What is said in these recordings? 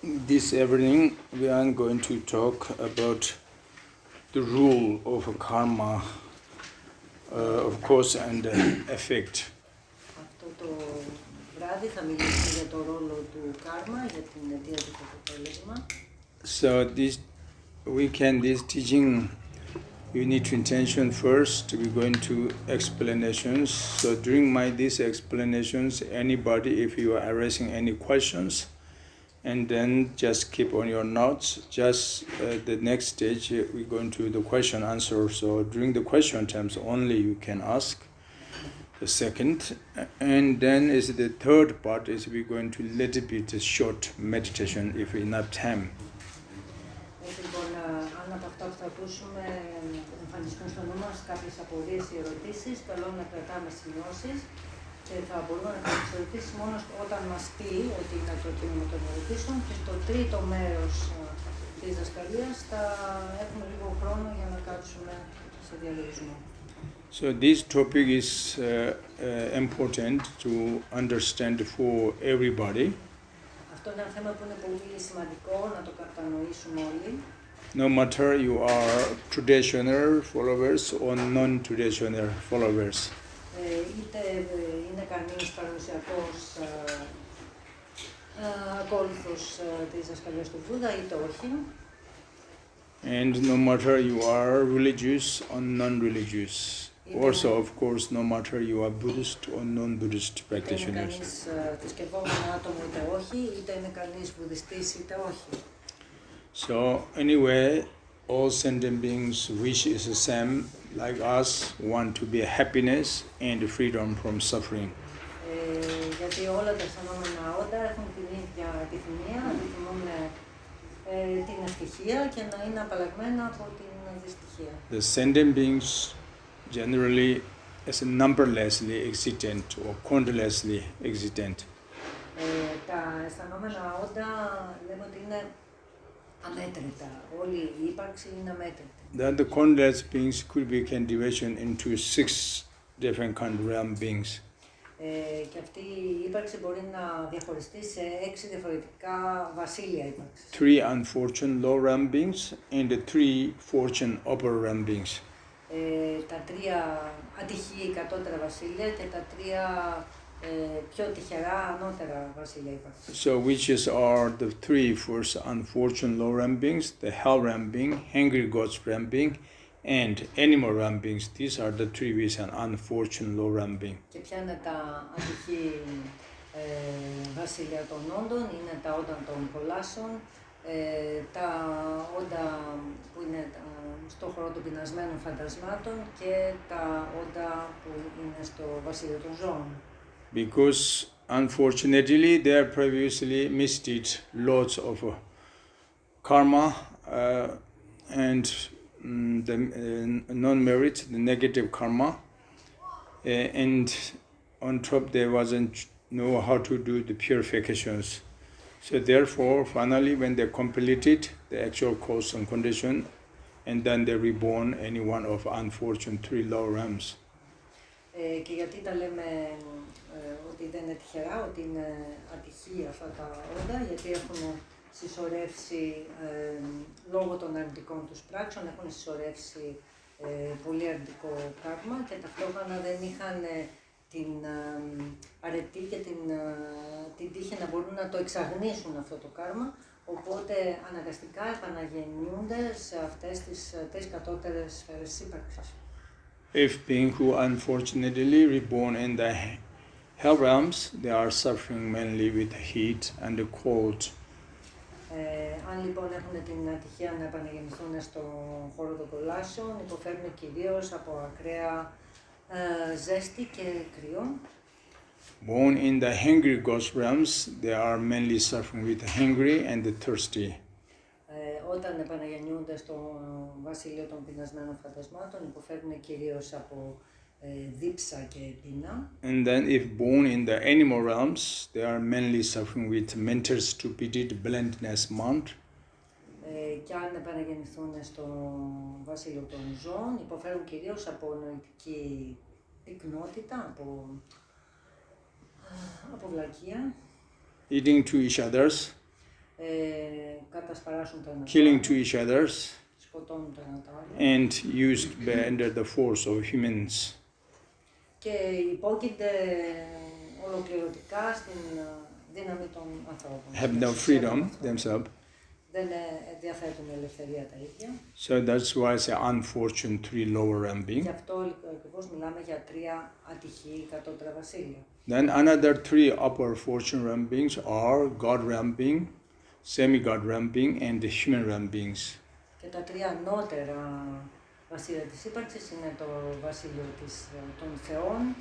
This evening we are going to talk about the rule of karma, of course, and effect. Αυτό το βράδυ θα μιλήσουμε για το ρόλο του κάρμα, για την αιτία και το αποτέλεσμα. So this teaching, you need to intention first. We're going to explanations. So during these explanations, anybody, if you are raising any questions, and then just keep on your notes. Just the next stage, we're going to the question answer. So during the question times only you can ask. The second, and then is the third part is we're going to little bit short meditation if enough time. Λοιπόν, αν από αυτά που θα ακούσουμε εμφανιστούν στο νου μας κάποιες απορίες ή ερωτήσεις, καλό να κρατάμε σημειώσεις και θα μπορούμε να κάνουμε τις ερωτήσεις μόνο όταν μας πει ότι είναι το κείμενο των ερωτήσεων και στο τρίτο μέρος της δασκαλίας θα έχουμε λίγο χρόνο για να κάτσουμε σε διαλογισμό. So this topic is important to understand for everybody. Αυτό είναι ένα θέμα που είναι πολύ σημαντικό να το κατανοήσουμε όλοι. No matter you are traditional followers or non-traditional followers. Είτε είναι κανείς παραδοσιακός ακόλουθος της δασκαλίας του Βούδα, είτε όχι. And no matter you are religious or non-religious. Also, of course, no matter you are Buddhist or non-Buddhist practitioners. Είτε είναι κανείς θρησκευόμενο άτομο είτε όχι, είτε είναι κανείς βουδιστής είτε όχι. So anyway, all sentient beings wish is the same, like us, want to be happiness and freedom from suffering. Γιατί όλα τα αισθανόμενα όντα έχουν την ίδια επιθυμία, επιθυμούν την ευτυχία και να είναι απαλλαγμένα από την δυστυχία. The sentient beings generally is numberlessly existent or countlessly existent. Τα αισθανόμενα όντα λέμε ότι είναι αμέτρητα. Όλη η ύπαρξη είναι αμέτρητη. That the countless beings could be division into 6 different kind of realm beings. Και αυτή η ύπαρξη μπορεί να διαχωριστεί σε 6 διαφορετικά βασίλεια ύπαρξης. 3 unfortunate low realm beings and the 3 fortune upper realm beings. Τα 3 ατυχή κατώτερα βασίλεια και τα 3 πιο τυχερά ανώτερα βασίλεια ύπαρξης. So which are the 3 first unfortunate low realm beings, the hell realm being, hungry gods realm being, and animal realm beings. These are the 3 with an unfortunate low realm being. Και ποια είναι τα ατυχή βασίλεια των όντων, είναι τα όντα των κολάσεων, τα όντα που είναι στο χώρο των πεινασμένων φαντασμάτων και τα όντα που είναι στο βασίλειο των ζώων. Because unfortunately they are previously misted lots of karma and the non-merit, the negative karma, and on top they wasn't know how to do the purifications. So therefore, finally, when they completed the actual cause and condition, and then they reborn any one of unfortunate 3 low realms. Και γιατί τα λέμε ότι δεν είναι τυχερά, ότι είναι ατυχή αυτά τα όντα, γιατί έχουν συσσωρεύσει λόγω των αρνητικών τους πράξεων, έχουν συσσωρεύσει πολύ αρνητικό κάρμα και ταυτόχρονα δεν είχαν την αρετή και την τύχη να μπορούν να το εξαγνίσουν αυτό το κάρμα, οπότε αναγκαστικά επαναγεννιούνται σε αυτές τις 3 κατώτερες σφαίρες της ύπαρξης. If being who unfortunately reborn in the hell realms, they are suffering mainly with heat and the cold. Αν λοιπόν έχουν την ατυχία να επαναγεννηθούν στον χώρο των κολάσεων, υποφέρουν κυρίως από ακραία ζέστη και κρύο. Born in the hungry gods realms, they are mainly suffering with hungry and the thirsty. Όταν επαναγεννιούνται στο βασίλειο των πεινασμένων φαντασμάτων, υποφέρουν κυρίως από δίψα και πείνα. And then if born in the animal realms, they are mainly suffering with mental stupidity, blindness, mind. Και αν επαναγεννηθούν στο βασίλειο των ζώων, υποφέρουν κυρίως από νοητική πυκνότητα, από βλακεία. Eating to each others. κατασπαράσουν το ένα killing to each others, σκοτώνουν το ένα το άλλο and used by under the force of humans. και υπόκεινται ολοκληρωτικά στην δύναμη των ανθρώπων. Have no freedom themselves. Δεν διαθέτουν ελευθερία τα ίδια. So that's why it's an unfortunate three lower realm being. Γι' αυτό ακριβώς μιλάμε για 3 ατυχή κατώτερα βασίλεια. Then another three upper fortune realm beings are God realm being, semi-God realm being, and the human realm beings. Και τα 3 ανώτερα βασίλεια της ύπαρξης είναι το βασίλειο των θεών,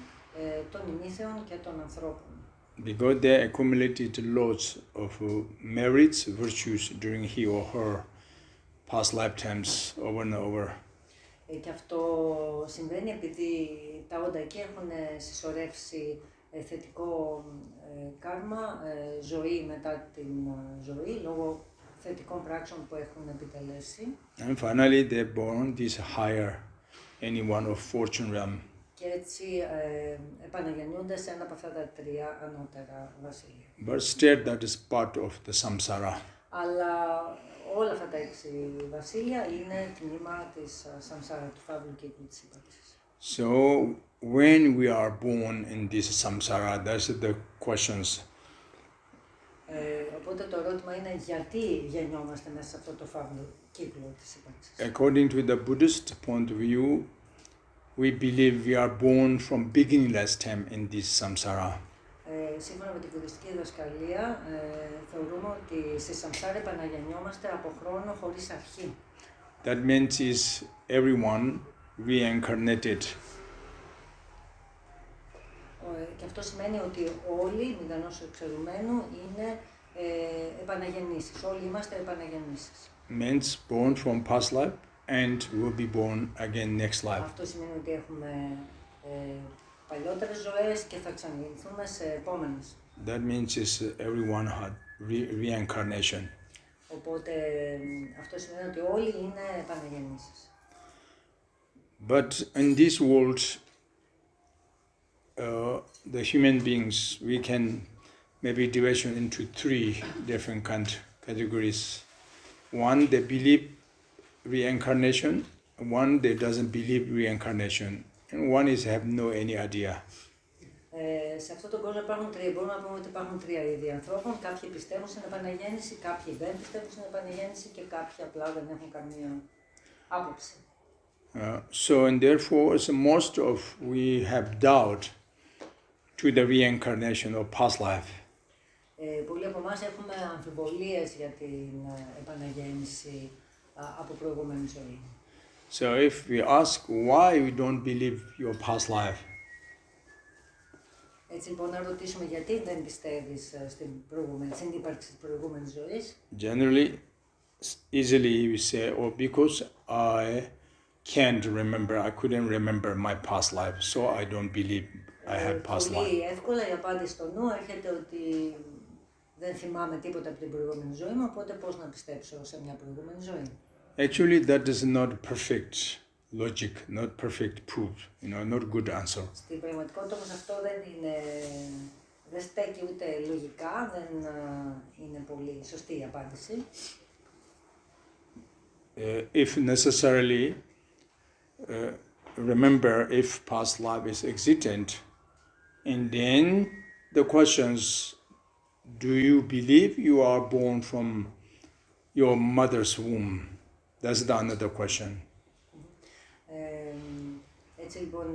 των ημίθεων και των ανθρώπων. Because they accumulated lots of merits, virtues during he or her past lifetimes over and over. Και αυτό συμβαίνει επειδή τα όντα εκεί έχουν συσσωρεύσει θετικό κάρμα, ζωή μετά την ζωή, λόγω θετικών πράξεων που έχουν επιτελέσει. And finally they're born this higher, any one of fortune realm. Και έτσι επαναγεννιούνται σε ένα από αυτά τα 3 ανώτερα βασίλεια. But still that is part of the samsara. Αλλά όλα αυτά τα 6 βασίλεια είναι τμήμα της σαμσάρα, του φαύλου κύκλου της ύπαρξης. So when we are born in this samsara, that's the questions. Οπότε το ερώτημα είναι γιατί γεννιόμαστε μέσα σε αυτό το φαύλο κύκλο της ύπαρξης. According to the Buddhist point of view, we believe we are born from beginningless time in this samsara. Σύμφωνα με την βουδιστική διδασκαλία, θεωρούμε ότι στη σαμσάρα επαναγεννιόμαστε από χρόνο χωρίς αρχή. That means is everyone reincarnated. Και αυτό σημαίνει ότι όλοι, μηδενός εξαιρουμένου, είναι επαναγεννήσεις. Όλοι είμαστε επαναγεννήσεις. Means born from past life and will be born again next life. Αυτό σημαίνει ότι έχουμε παλιότερες ζωές και θα ξαναγεννηθούμε σε επόμενες. That means is everyone had reincarnation. Οπότε αυτό σημαίνει ότι όλοι είναι επαναγεννήσεις. But in this world, the human beings, we can maybe divide into 3 different categories. One, they believe reincarnation. One, they doesn't believe reincarnation. And one is have no any idea. Σε αυτόν τον κόσμο υπάρχουν 3. Μπορούμε να πούμε ότι υπάρχουν 3 είδη ανθρώπων. Κάποιοι πιστεύουν στην επαναγέννηση, κάποιοι δεν πιστεύουν στην επαναγέννηση και κάποιοι απλά δεν έχουν καμία άποψη. So and therefore, most of we have doubt to the reincarnation of past life. Πολλοί από εμάς έχουμε αμφιβολίες για την επαναγέννηση από προηγούμενη ζωή. So if we ask why we don't believe your past life, έτσι λοιπόν να ρωτήσουμε γιατί δεν πιστεύεις στην ύπαρξη της προηγούμενης ζωής. generally, easily we say, oh, because I can't remember, I couldn't remember my past life, so I don't believe I had past life. Πολύ εύκολα η απάντηση στο νου έρχεται ότι δεν θυμάμαι τίποτα από την προηγούμενη ζωή μου, οπότε πώς να πιστέψω σε μια προηγούμενη ζωή. Actually, that is not perfect logic, not perfect proof, not good answer. Στην πραγματικότητα όμως αυτό δεν στέκει ούτε λογικά, δεν είναι πολύ σωστή η απάντηση. If necessarily remember if past life is existent, and then the questions, do you believe you are born from your mother's womb? That's the another question. Έτσι λοιπόν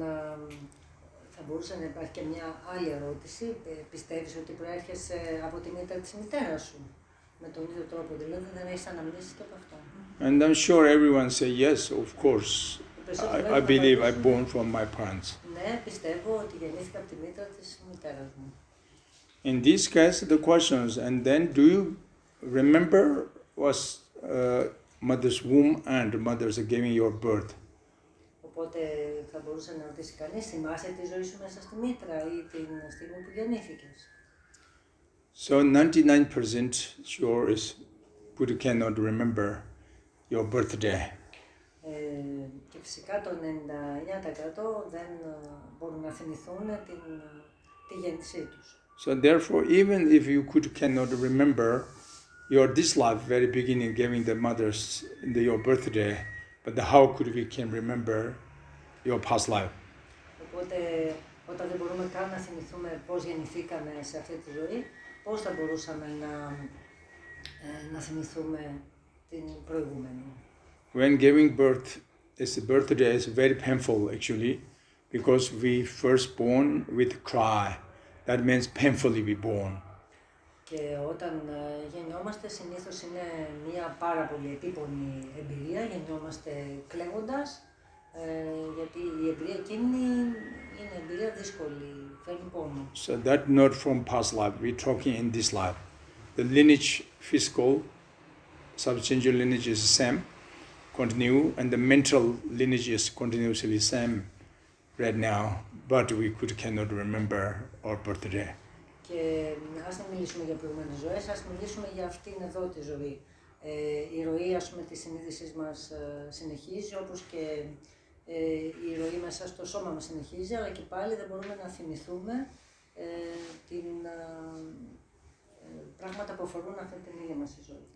θα μπορούσε να υπάρχει και μια άλλη ερώτηση. Πιστεύεις ότι προέρχεσαι από τη μήτρα της μητέρας σου με τον ίδιο τρόπο, δηλαδή δεν έχεις αναμνήσεις και από αυτό. And I'm sure everyone say yes, of course. I believe I'm born from my parents. Ναι, πιστεύω ότι γεννήθηκα από τη μήτρα της μητέρας μου. In this case, the questions, and then do you remember was mother's womb and mother's giving your birth? Οπότε θα μπορούσε να ρωτήσει κανείς, θυμάσαι τη ζωή σου μέσα στη μήτρα ή την στιγμή που γεννήθηκες. So 99% sure is Buddha cannot remember your birthday. Και φυσικά το 99% δεν μπορούν να θυμηθούν τη γέννησή τους. So therefore, even if you cannot remember your this life, very beginning, giving the mothers your birthday, but how could we can remember your past life? Οπότε, όταν δεν μπορούμε καν να θυμηθούμε πώς γεννηθήκαμε σε αυτή τη ζωή, πώς θα μπορούσαμε να θυμηθούμε την προηγούμενη. When giving birth, this birthday is very painful actually, because we first born with cry. That means painfully we born. Και όταν γεννιόμαστε, συνήθως είναι μια πάρα πολύ επίπονη εμπειρία, γεννιόμαστε κλαίγοντας, γιατί η εμπειρία εκείνη είναι εμπειρία δύσκολη, φέρνει πόνο. So that not from past life, we're talking in this life. The lineage, physical, substantial lineage is the same, continue, and the mental lineage is continuously same right now, but we cannot remember our birthday. Και ας μην μιλήσουμε για προηγούμενες ζωές, ας μιλήσουμε για αυτήν εδώ τη ζωή. Η ροή, ας πούμε, της συνείδησης μας συνεχίζει, όπως και η ροή μέσα στο σώμα μας συνεχίζει, αλλά και πάλι δεν μπορούμε να θυμηθούμε πράγματα που αφορούν αυτή την ίδια μας τη ζωή.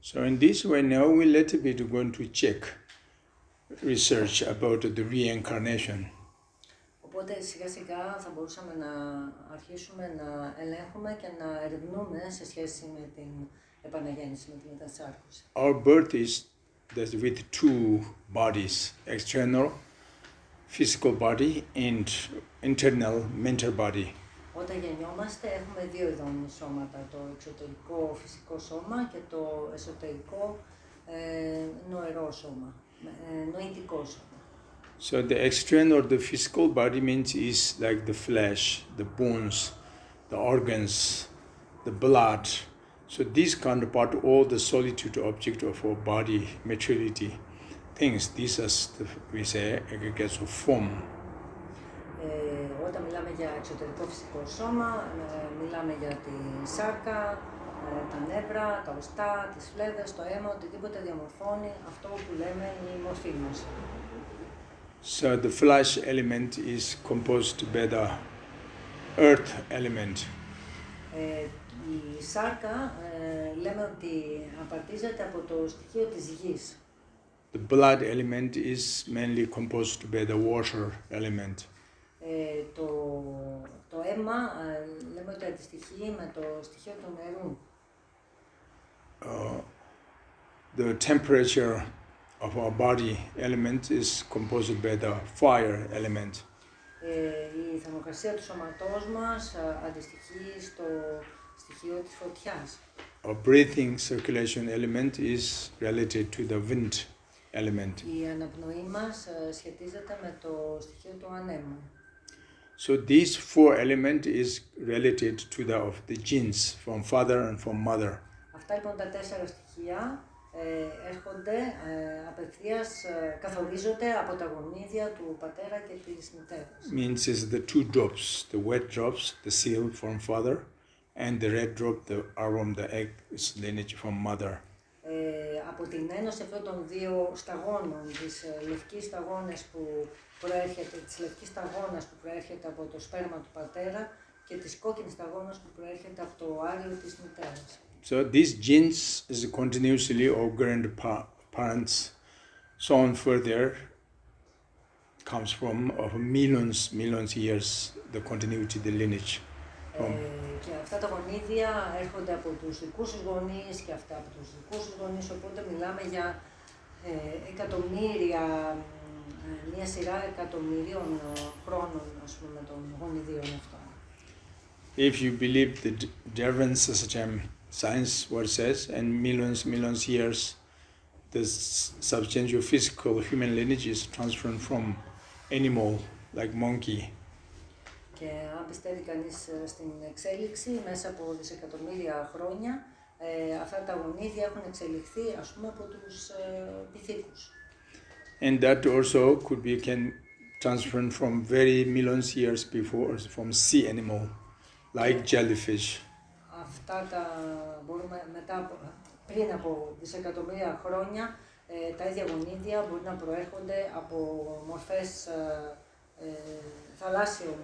So in this way now we little bit going to check research about the reincarnation. Οπότε σιγά σιγά θα μπορούσαμε να αρχίσουμε να ελέγχουμε και να ερευνούμε σε σχέση με την επαναγέννηση, με τη μετασάρκωση. Our birth is with two bodies, external physical body and internal mental body. Όταν γεννιόμαστε έχουμε δύο ειδών σώματα, το εξωτερικό φυσικό σώμα και το εσωτερικό νοερό σώμα, νοητικό σώμα. So the external, the physical body means is like the flesh, the bones, the organs, the blood. So these kind of part, all the solitude object of our body, materiality, things, these are, we say, aggregates of form. Όταν μιλάμε για εξωτερικό φυσικό σώμα, μιλάμε για τη σάρκα, τα νεύρα, τα οστά, τις φλέβες, το αίμα, οτιδήποτε διαμορφώνει αυτό που λέμε η μορφή μας. So the flesh element is composed by the earth element. Η σάρκα λέμε ότι απαρτίζεται από το στοιχείο της γης. The blood element is mainly composed by the water element. Το αίμα λέμε ότι αντιστοιχεί με το στοιχείο του νερού. The temperature of our body element is composed by the fire element. Η θερμοκρασία του σώματός μας αντιστοιχεί στο στοιχείο της φωτιάς. Our breathing circulation element is related to the wind element. Η αναπνοή μας σχετίζεται με το στοιχείο του ανέμου. So these four element is related to the genes from father and from mother. Αυτά λοιπόν τα τέσσερα στοιχεία έρχονται απευθείας, καθορίζονται από τα γονίδια του πατέρα και της μητέρας. Means is the two drops, the wet drops, the seal from father, and the red drop, the aroma, the egg is lineage from mother. Από την ένωση αυτών των δύο σταγόνων, της λευκής σταγόνας που προέρχεται από το σπέρμα του πατέρα και της κόκκινης σταγόνας που προέρχεται από το άριο της μητέρας. So these genes is continuously our grandparents, so on further, comes from of millions years, the continuity, the lineage. Και αυτά τα γονίδια έρχονται από τους δικούς τους γονείς και αυτά από τους δικούς τους γονείς, οπότε μιλάμε για εκατομμύρια, μια σειρά εκατομμυρίων χρόνων, ας πούμε, των γονιδίων αυτών. If you believe the Darwin system, science what says, and millions years, the substantial physical human lineage is transferred from animal, like monkey. Και αν πιστεύει κανείς στην εξέλιξη, μέσα από δισεκατομμύρια χρόνια, αυτά τα γονίδια έχουν εξελιχθεί, ας πούμε, από τους πυθίκους. And that also can transfer from very millions years before from sea animal, like jellyfish. Αυτά τα μπορούμε πριν από δισεκατομμύρια χρόνια, τα ίδια γονίδια μπορεί να προέρχονται από μορφές θαλάσσιων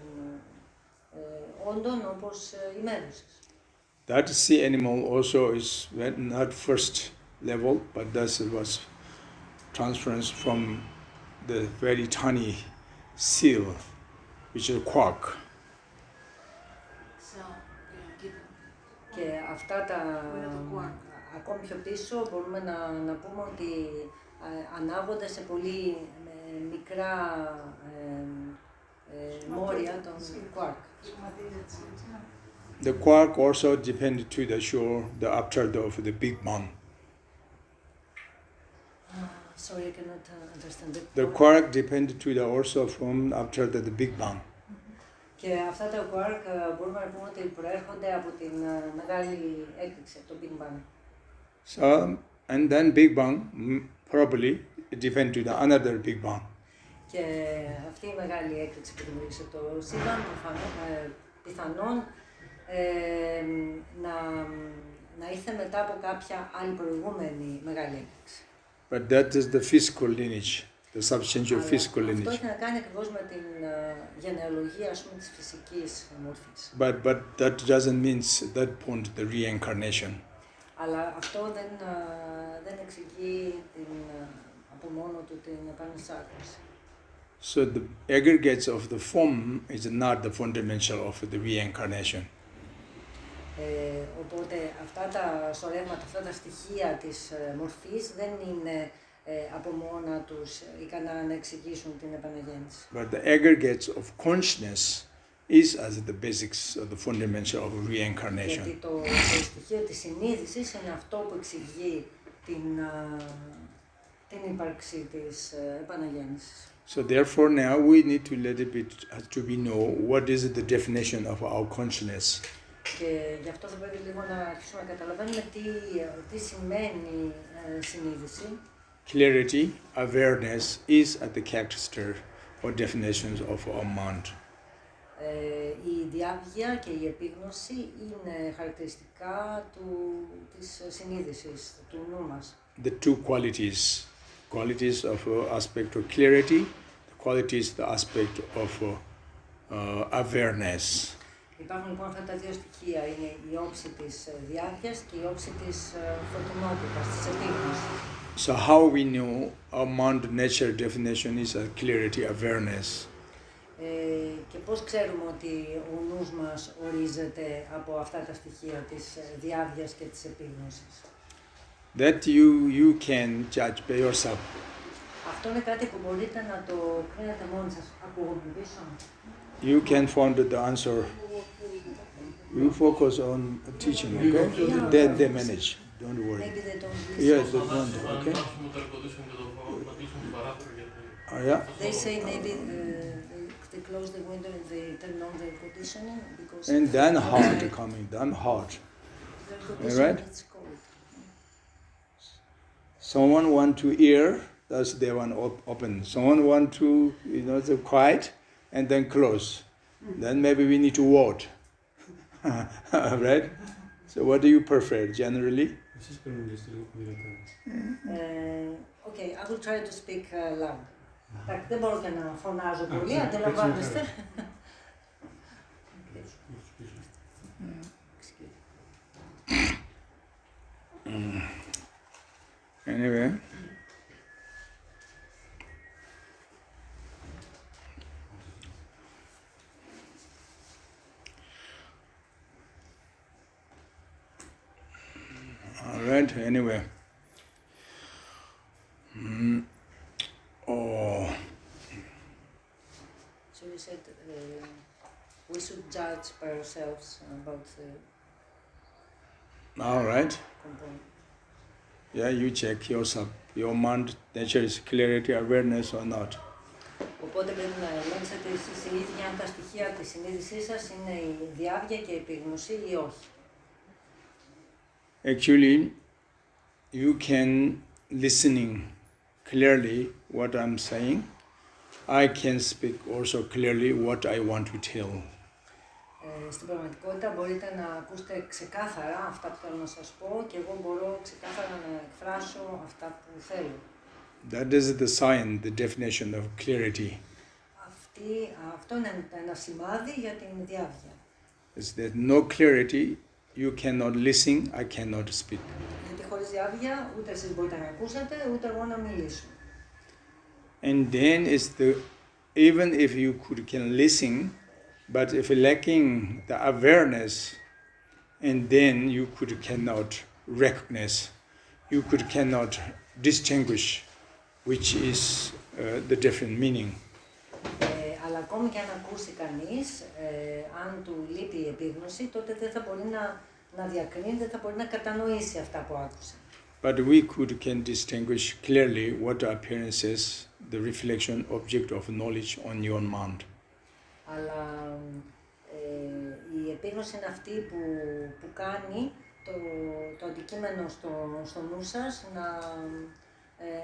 όντων, όπως οι μέδουσες. That sea animal also is not first level, but that was transference from the very tiny seal, which is quark. Και αυτά τα ακόμη πιο πίσω μπορούμε να πούμε ότι ανάγονται σε πολύ μικρά μόρια των quark. The quark also depended to the shore after the Big Bang. Sorry, I cannot understand it. The quark depended to also from after the Big Bang. Και αυτά τα quark μπορούμε να πούμε ότι προέρχονται από την μεγάλη έκρηξη, από το Big Bang. So, and then Big Bang probably depend to the another Big Bang. Και αυτή η μεγάλη έκρηξη που δημιούργησε το σύμπαν, πιθανόν να ήρθε μετά από κάποια άλλη προηγούμενη μεγάλη έκρηξη. But that is the physical lineage, the substantial physical lineage. Αυτό έχει να κάνει ακριβώς με την γενεαλογία, ας πούμε, της φυσικής μόρφης. But that doesn't mean that point the reincarnation. Αλλά αυτό δεν εξηγεί από μόνο του την επανεισάρτηση. So the aggregates of the form is not the fundamental of the reincarnation. Οπότε αυτά τα σωρεύματα, αυτά τα στοιχεία της μορφής δεν είναι από μόνα τους ικανά να εξηγήσουν την επαναγέννηση. But the aggregates of consciousness is as the basics of the fundamental of reincarnation. Γιατί το στοιχείο της συνείδησης είναι αυτό που εξηγεί την ύπαρξη της επαναγέννησης. So therefore now we need to let it be to be know what is the definition of our consciousness. Και γι' αυτό θα πρέπει λίγο να αρχίσουμε να καταλαβαίνουμε τι σημαίνει συνείδηση. Clarity, awareness is at the character or definitions of our mind. Η διάβγεια και η επίγνωση είναι χαρακτηριστικά της συνείδησης, του νου μας. The two qualities of aspect of clarity, the qualities, the aspect of awareness. Υπάρχουν λοιπόν αυτά τα δύο στοιχεία, είναι η όψη της διάβγειας και η όψη της φωτεινότητας, της επίγνωσης. So how we know our mind nature definition is a clarity, awareness. Και πώς ξέρουμε ότι ο νους μας ορίζεται από αυτά τα στοιχεία της διάβγειας και της επίγνωσης. That you can judge by yourself. Αυτό είναι κάτι που μπορείτε να το κρίνετε μόνοι σας. Ακούγομαι πίσω. You can find the answer. You focus on teaching, okay? They manage. Don't worry. Maybe they don't listen. Yes, they don't. Okay. Oh yeah. They say maybe they close the window and they turn on the air conditioning because. And then hot coming, then hot. All right. It's cold. Someone want to hear, that's they want open. Someone want to, the quiet, and then close. Then maybe we need to vote. Right? So what do you prefer generally? Okay, I will try to speak loud. Εντάξει, δεν μπορώ και να φωνάζω πολύ, αντιλαμβάνεστε. Anyway. All right, anyway. So you said we should judge by ourselves about the All right. component. Yeah, you check yourself. Your mind nature is clarity, awareness or not. Οπότε πρέπει να ελέγξετε εσείς οι ίδιοι αν τα στοιχεία της συνείδησής σας είναι η διάβγεια και η επίγνωση ή όχι. Actually, you can listening clearly what I'm saying. I can speak also clearly what I want to tell. Στην πραγματικότητα μπορείτε να ακούσετε ξεκάθαρα αυτά που θέλω να σας πω και εγώ μπορώ ξεκάθαρα να εκφράσω αυτά που θέλω. That is the sign, the definition of clarity. Αυτό είναι ένα σημάδι για την διάβγεια. Is there no clarity, you cannot listen, I cannot speak. Γιατί χωρίς διάβγεια ούτε εσείς μπορείτε να ακούσετε, ούτε εγώ να μιλήσω. And then even if you can listen, but if lacking the awareness, and then you cannot recognize, you cannot distinguish which is the different meaning. Αλλά ακόμη και αν ακούσει κανείς, αν του λείπει η επίγνωση, τότε δεν θα μπορεί να διακρίνει, δεν θα μπορεί να κατανοήσει αυτά που άκουσε. But we can distinguish clearly what the appearance is, the reflection object of knowledge on your mind. Αλλά η επίγνωση είναι αυτή που κάνει το αντικείμενο στο νου σας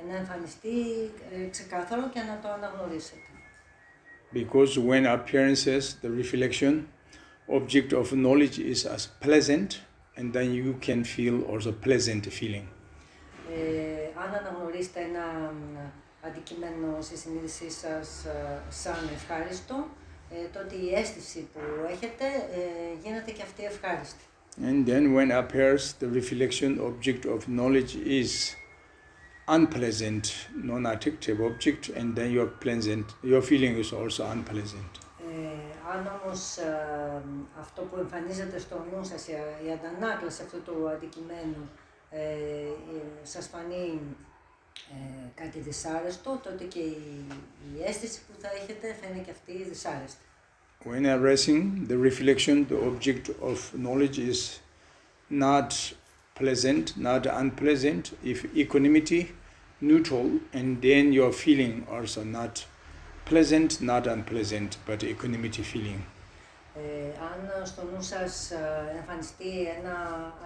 να εμφανιστεί ξεκάθαρο και να το αναγνωρίσετε. Because when appearances, the reflection object of knowledge is as pleasant, and then you can feel also pleasant feeling. Αν αναγνωρίσετε ένα αντικείμενο στη συνείδησή σας σαν ευχάριστο, τότε η αίσθηση που έχετε γίνεται και αυτή ευχάριστη. And then when appears the reflection object of knowledge is unpleasant, non-attractive object, and then your feeling is also unpleasant. Αν όμως αυτό που εμφανίζεται στο νου σας, η αντανάκλαση αυτού του αντικειμένου σας φανεί κάτι δυσάρεστο, τότε και η αίσθηση που θα έχετε θα είναι και αυτή δυσάρεστη. When arising, the reflection, the object of knowledge is not pleasant, not unpleasant, if equanimity, neutral, and then your feeling also not pleasant, not unpleasant, but equanimity feeling. Αν στο νου σας εμφανιστεί ένα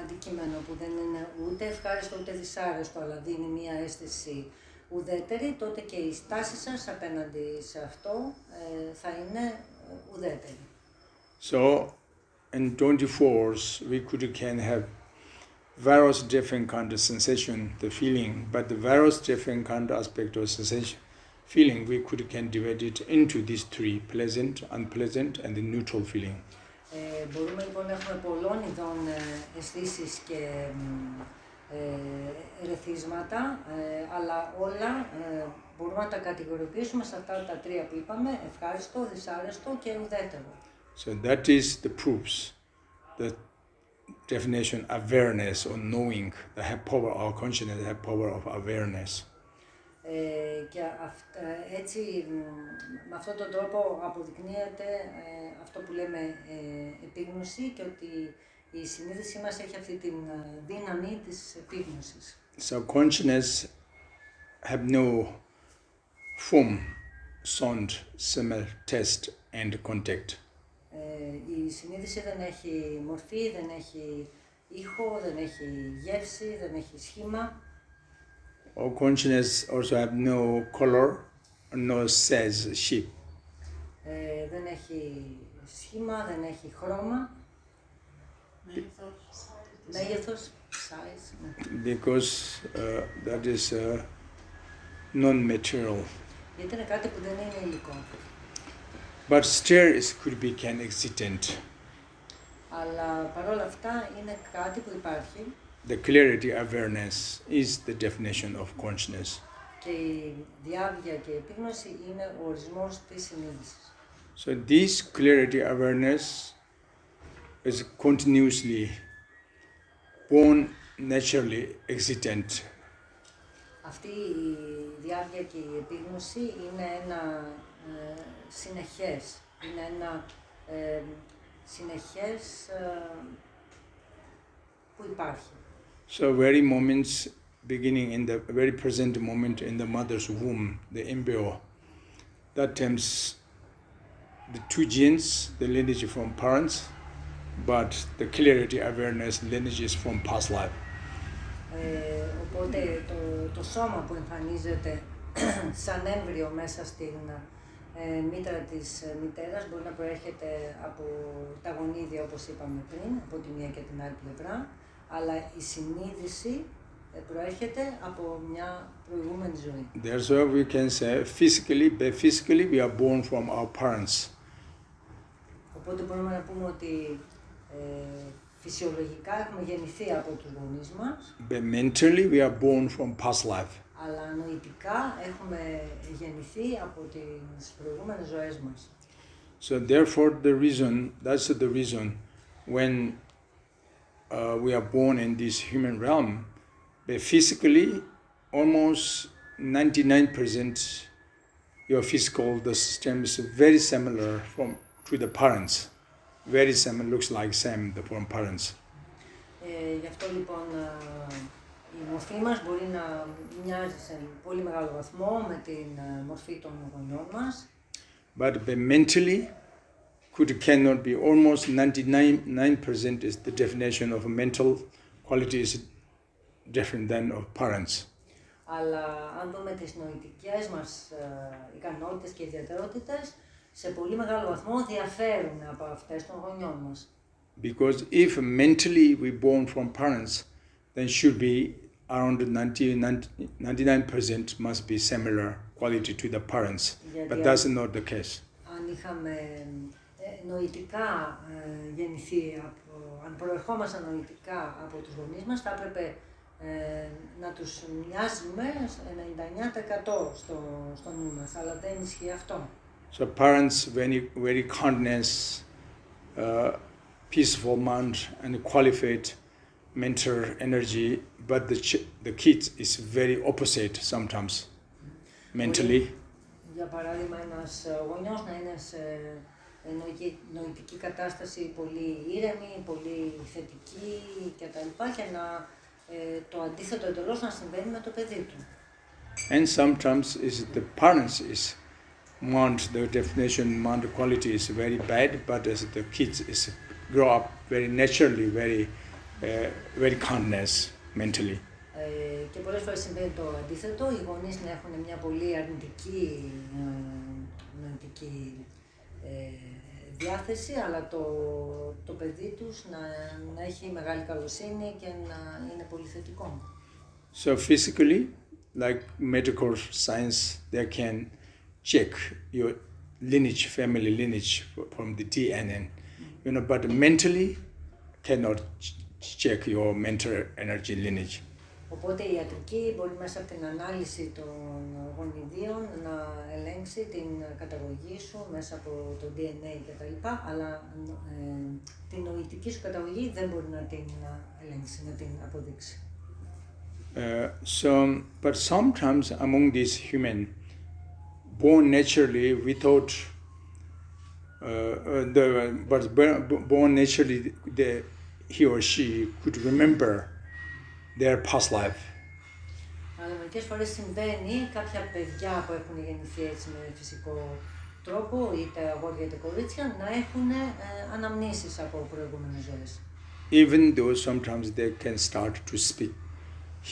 αντικείμενο που δεν είναι ούτε ευχάριστο ούτε δυσάρεστο, αλλά δίνει μία αίσθηση ουδέτερη, τότε και η στάση σας απέναντι σε αυτό θα είναι ουδέτερη. So, in 24s, we can have various different kind of sensation, the feeling, but the various different kind of aspect of sensation, feeling, we can divide it into these three, pleasant, unpleasant, and the neutral feeling. Μπορούμε λοιπόν να έχουμε πολλών ειδών αισθήσεις και ερεθίσματα, αλλά όλα μπορούμε να τα κατηγοριοποιήσουμε σε αυτά τα τρία που είπαμε, ευχάριστο, δυσάρεστο και ουδέτερο. So that is the proofs, the definition, awareness or knowing, the power of consciousness, the power of awareness. Και έτσι, με αυτόν τον τρόπο αποδεικνύεται αυτό που λέμε επίγνωση και ότι η συνείδησή μας έχει αυτή την δύναμη της επίγνωσης. So consciousness have no form, sound, smell, taste and contact. Η συνείδηση δεν έχει μορφή, δεν έχει ήχο, δεν έχει γεύση, δεν έχει σχήμα. Or consciousness also have no color, no size, shape. Δεν έχει σχήμα, δεν έχει χρώμα. Μέγεθος, size. Because that is non-material. Γιατί είναι κάτι που δεν είναι υλικό. But still it can existent. Αλλά παρόλα αυτά είναι κάτι που υπάρχει. The clarity awareness is the definition of consciousness. Και η διάβγεια και η επίγνωση είναι ο ορισμός της συνείδησης. So this clarity awareness is continuously born, naturally existent. Αυτή η διάβγεια και η επίγνωση είναι ένα συνεχές, είναι ένα συνεχές που υπάρχει. So very moments beginning in the very present moment in the mother's womb, the embryo, that times the two genes, the lineage from parents, but the clarity awareness lineage is from past life. Οπότε το σώμα που εμφανίζεται σαν έμβριο μέσα στην μήτρα της μητέρας μπορεί να προέρχεται από τα γονίδια όπως είπαμε πριν, από τη μία και την άλλη πλευρά, αλλά η συνείδηση προέρχεται από μια προηγούμενη ζωή. That's why we can say physically we are born from our parents. Οπότε μπορούμε να πούμε ότι φυσιολογικά έχουμε γεννηθεί από τους γονείς μας. But mentally we are born from past life. Αλλά νοητικά έχουμε γεννηθεί από τις προηγούμενες ζωές μας. So therefore that's the reason when we are born in this human realm, but physically almost 99% your physical the system is very similar to the parents. Very similar, looks like same from parents. Γι' αυτό λοιπόν η μορφή μας μπορεί να μοιάζει σε πολύ μεγάλο βαθμό με την μορφή των γονιών μας. But mentally, cannot be almost 99% is the definition of mental quality is different than of parents. Αλλά αν δούμε τις νοητικές μας ικανότητες και ιδιαιτερότητες, σε πολύ μεγάλο βαθμό διαφέρουν από αυτές των γονιών μας. Because if mentally we born from parents, then should be around 99% must be similar quality to the parents. But that's not the case. Αν είχαμε νοητικά γεννηθεί, αν προερχόμασταν νοητικά από τους γονείς μας, θα έπρεπε να τους μοιάζουμε 99% στο νου μας, αλλά δεν ισχύει αυτό. So parents very kindness, peaceful mind and qualified mental energy, but the kids is very opposite sometimes mentally. Για παράδειγμα, ένας γονιός να είναι σε νοητική κατάσταση πολύ ήρεμη, πολύ θετική κτλ. Και να το αντίθετο εντελώς να συμβαίνει με το παιδί του. And sometimes the parents the definition mind quality is very bad, but as the kids grow up very naturally, very kindness mentally. Και πολλές φορές συμβαίνει το αντίθετο, οι γονείς να έχουν μια πολύ αρνητική νοητική διάθεση, αλλά το παιδί τους να έχει μεγάλη καλοσύνη και να είναι πολύ θετικό. So physically, like medical science, they can check your lineage, family lineage from the DNA, but mentally cannot check your mental energy lineage. Οπότε η ιατρική μπορεί μέσα από την ανάλυση των γονιδίων να ελέγξει την καταγωγή σου μέσα από το DNA κτλ. Αλλά την νοητική σου καταγωγή δεν μπορεί να την ελέγξει, να την αποδείξει. But sometimes among these human born naturally without born naturally he or she could remember their past life. Αλλά μερικές φορές συμβαίνει κάποια παιδιά που έχουν γεννηθεί έτσι με φυσικό τρόπο, είτε αγόρια είτε κορίτσια, να έχουν αναμνήσεις από προηγούμενες ζωές. Even though sometimes they can start to speak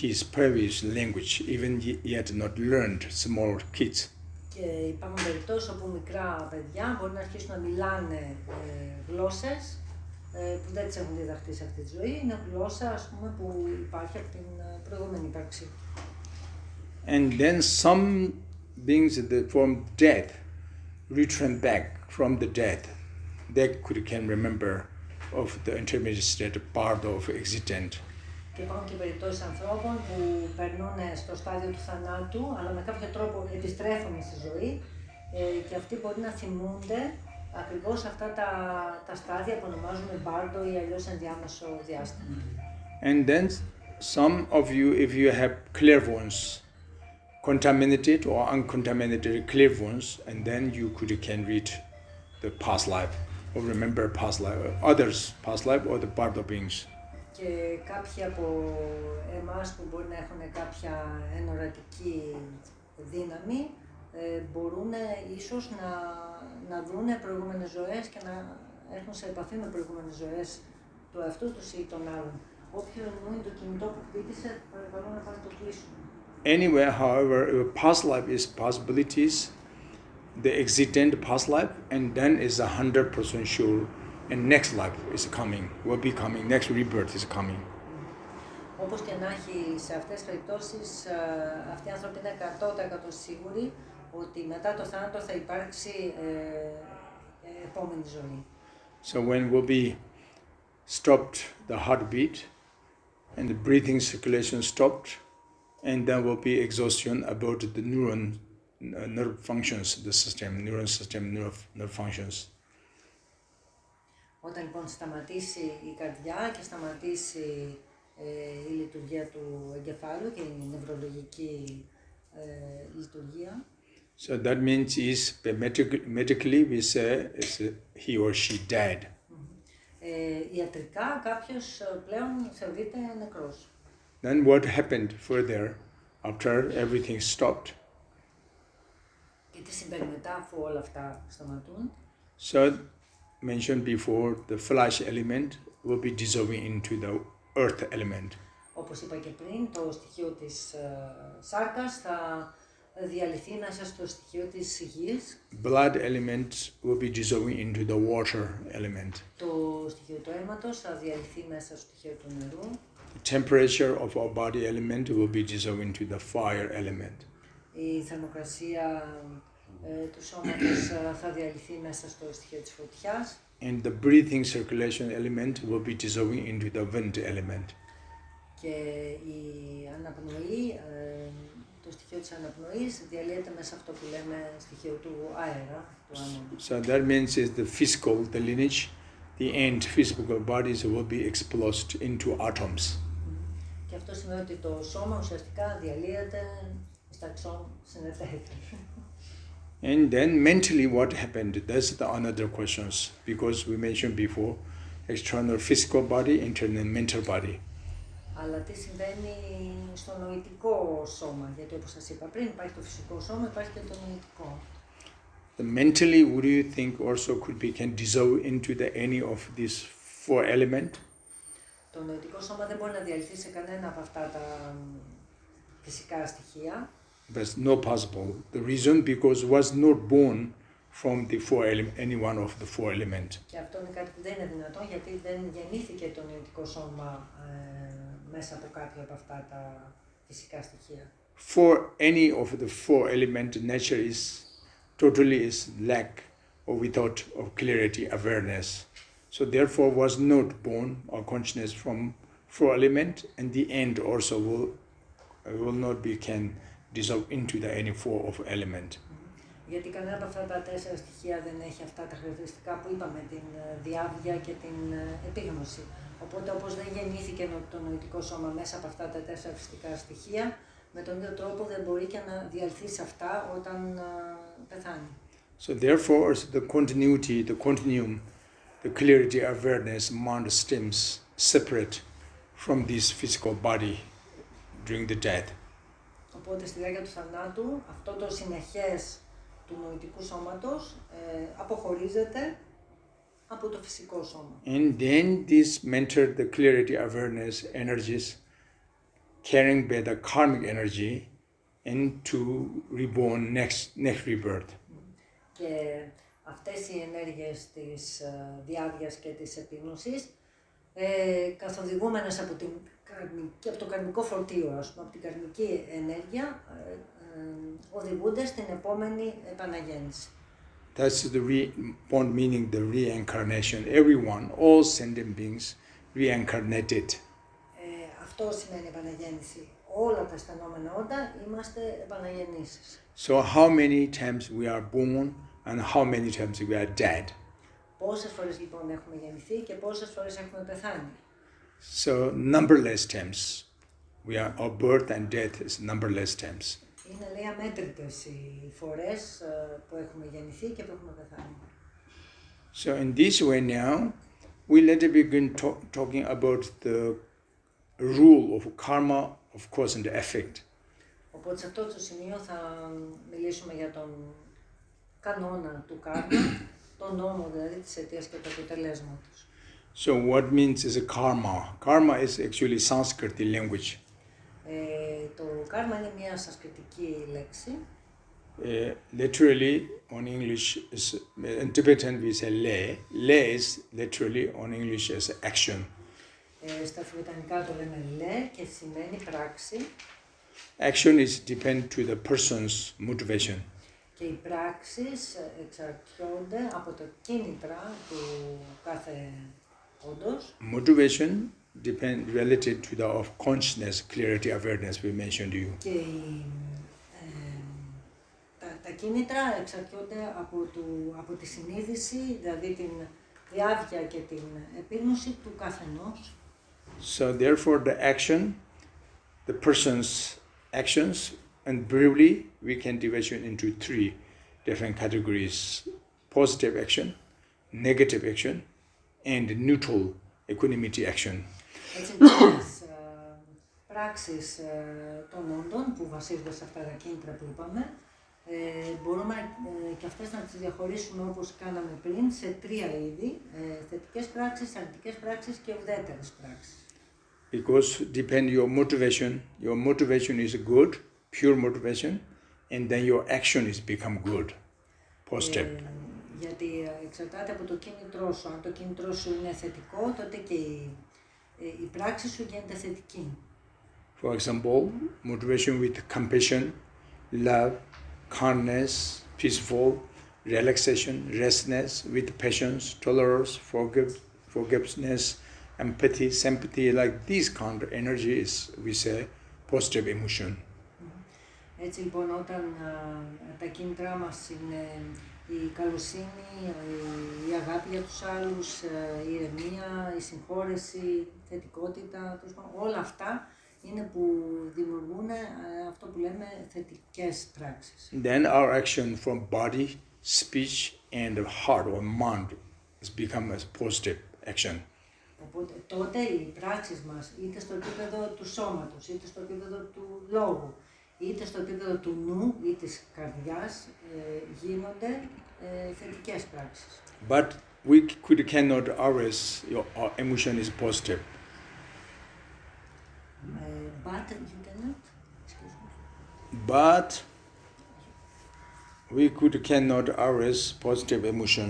his previous language, even yet not learned, small kids. Και υπάρχουν περιπτώσεις όπου μικρά παιδιά μπορεί να αρχίσουν να μιλάνε γλώσσες που δεν τις έχουν διδαχθεί σε αυτή τη ζωή, είναι γλώσσα ας πούμε που υπάρχει από την προηγούμενη ύπαρξη. And then some beings from death return back from the death. They can remember of the intermediate state part of existence. Και υπάρχουν και περιπτώσεις ανθρώπων που περνούν στο στάδιο του θανάτου, αλλά με κάποιο τρόπο επιστρέφουν στη ζωή και αυτοί μπορεί να θυμούνται ακριβώς αυτά τα στάδια που ονομάζουμε μπάρντο ή αλλιώς ενδιάμεσο διάστημα. And then some of you, if you have clairvoyance, contaminated or uncontaminated clairvoyance, and then you can read the past life or remember past life, others' past life or the bardo beings. Και κάποιοι από εμάς που μπορεί να έχουν κάποια ενορατική δύναμη μπορούν ίσως να δουν προηγούμενες ζωές και να έρθουν σε επαφή με προηγούμενες ζωές του εαυτού τους ή των άλλων. Όποιο είναι το κινητό που χτύπησε, παρακαλώ να πάμε το κλείσουμε. Anywhere, however, past life is possibilities, the existent past life, and then is 100% sure, and next life is coming, will be coming, next rebirth is coming. Όπως και να έχει, σε αυτές τις περιπτώσεις, αυτοί οι άνθρωποι είναι 100% σίγουροι ότι μετά το θάνατο θα υπάρξει επόμενη ζωή. So when will be stopped the heartbeat, and the breathing circulation stopped, and there will be exhaustion about the nerve functions, the system, neuron system, nerve functions. Όταν λοιπόν σταματήσει η καρδιά και σταματήσει η λειτουργία του εγκεφάλου και η νευρολογική λειτουργία. So that means medically we say is he or she dead. Ιατρικά κάποιος πλέον θεωρείται νεκρός. Then what happened further after everything stopped? Και τι συμβαίνει μετά αφού όλα αυτά σταματούν? So mentioned before, the flesh element will be dissolving into the earth element. Όπως είπα και πριν, το στοιχείο της σάρκας θα διαλυθεί μέσα στο στοιχείο της γης. Blood element will be dissolving into the water element. Το στοιχείο του αίματος θα διαλυθεί μέσα στο στοιχείο του νερού. The temperature of our body element will be dissolving into the fire element. Η θερμοκρασία του σώματος θα διαλυθεί μέσα στο στοιχείο της φωτιάς. And the breathing circulation element will be dissolving into the wind element. Και η αναπνοή, το στοιχείο της αναπνοής διαλύεται μέσα αυτό που λέμε στοιχείο του αέρα, του άνεμου. So that means is the physical, the lineage, the end physical bodies will be exploded into atoms. Και αυτό σημαίνει ότι το σώμα ουσιαστικά διαλύεται στα συνεταίρια. And then mentally what happened? That's the another questions, because we mentioned before, external physical body, internal mental body. Αλλά τι συμβαίνει στο νοητικό σώμα, γιατί όπως σας είπα πριν υπάρχει το φυσικό σώμα, υπάρχει και το νοητικό. The mentally, would you think also can dissolve into any of these four elements? Το νοητικό σώμα δεν μπορεί να διαλυθεί σε κανένα από αυτά τα φυσικά στοιχεία. That's not possible. The reason because was not born from the any one of the four elements. Και αυτό είναι κάτι που δεν είναι δυνατόν, γιατί δεν γεννήθηκε το νοητικό σώμα μέσα από κάποια από αυτά τα φυσικά στοιχεία. For any of the four element, nature is totally is lack or without of clarity, awareness. So therefore was not born or consciousness from four element, and the end also will not be can dissolve into the any four of element. Γιατί κανένα από αυτά τα τέσσερα στοιχεία δεν έχει αυτά τα χαρακτηριστικά που είπαμε, την διάβγεια και την επίγνωση. Οπότε όπως δεν γεννήθηκε το νοητικό σώμα μέσα από αυτά τα τέσσερα φυσικά στοιχεία, με τον ίδιο τρόπο δεν μπορεί και να διαλυθεί σε αυτά όταν πεθάνει. So therefore the continuity, the continuum, the clarity, awareness, mind stems separate from this physical body during the death. Οπότε στη διάρκεια του θανάτου αυτό το συνεχές του νοητικού σώματος αποχωρίζεται από το φυσικό σώμα. And then this mental, the clarity, awareness, energies carrying by the karmic energy and to reborn next rebirth. Και αυτές οι ενέργειες της διάβγειας και της επίγνωσης καθοδηγούμενες από το καρμικό φορτίο, ας πούμε, από την καρμική ενέργεια, οδηγούνται στην επόμενη επαναγέννηση. That's the bond meaning the reincarnation. Everyone, all sentient beings, reincarnated. Αυτό σημαίνει επαναγέννηση. Όλα τα αισθανόμενα όντα είμαστε επαναγεννήσεις. So how many times we are born and how many times we are dead? Πόσες φορές λοιπόν έχουμε γεννηθεί και πόσες φορές έχουμε πεθάνει? So numberless times. Our birth and death is numberless times. Είναι λέει αμέτρητες οι φορές που έχουμε γεννηθεί και που έχουμε πεθάνει. So in this way now, we let us begin talking about the rule of karma, of course, and the effect. Οπότε σε αυτό το σημείο θα μιλήσουμε για τον κανόνα του κάρμα, τον νόμο δηλαδή της αιτίας και του αποτελέσματος. So what means is a karma? Karma is actually Sanskrit language. Το κάρμα είναι μια σανσκριτική λέξη. Literally on English is in Tibetan we say le. Le is literally on English as action. Στα Τιβετανικά το λέμε le και σημαίνει πράξη. Action is depend to the person's motivation. Και οι πράξεις εξαρτιόνται από τα κίνητρα του κάθε όντως. Motivation depend related to the of consciousness, clarity, awareness we mentioned to you. Και τα κίνητρα εξαρτιόνται από τη συνείδηση, δηλαδή την διάβγεια και την επίγνωση του καθενός. So therefore the action, the person's actions, and briefly we can divide into three different categories: positive action, negative action, and neutral equanimity action. Έτσι λοιπόν, τις πράξεις των όντων που βασίζονται σε αυτά τα κίνητρα που είπαμε, μπορούμε και αυτές να τις διαχωρίσουμε όπως κάναμε πριν σε τρία είδη: θετικές πράξεις, αρνητικές πράξεις και ουδέτερες πράξεις. Because depend your motivation is good, pure motivation, and then your action is become good, positive. Γιατί εξαρτάται από το κίνητρό σου. Αν το κίνητρό σου είναι θετικό, τότε και η πράξη σου γίνεται θετική. For example, motivation with compassion, love, kindness, peaceful, relaxation, restness, with patience, tolerance, forgiveness, empathy, sympathy, like these kind of energies, we say positive emotion. Έτσι λοιπόν, όταν τα κίνητρά μας είναι η καλοσύνη, η αγάπη για τους άλλους, η ηρεμία, η συγχώρεση, η θετικότητα, όλα αυτά είναι που δημιουργούν αυτό που λέμε θετικές πράξεις. Then our action from body, speech and heart or mind has become a positive action. Οπότε τότε οι πράξεις μας, είτε στο επίπεδο του σώματος, είτε στο επίπεδο του λόγου, είτε στο επίπεδο του νου ή της καρδιάς, γίνονται θετικές πράξεις. But we cannot always, our emotion is positive. But you cannot? Excuse me. But we cannot always positive emotion.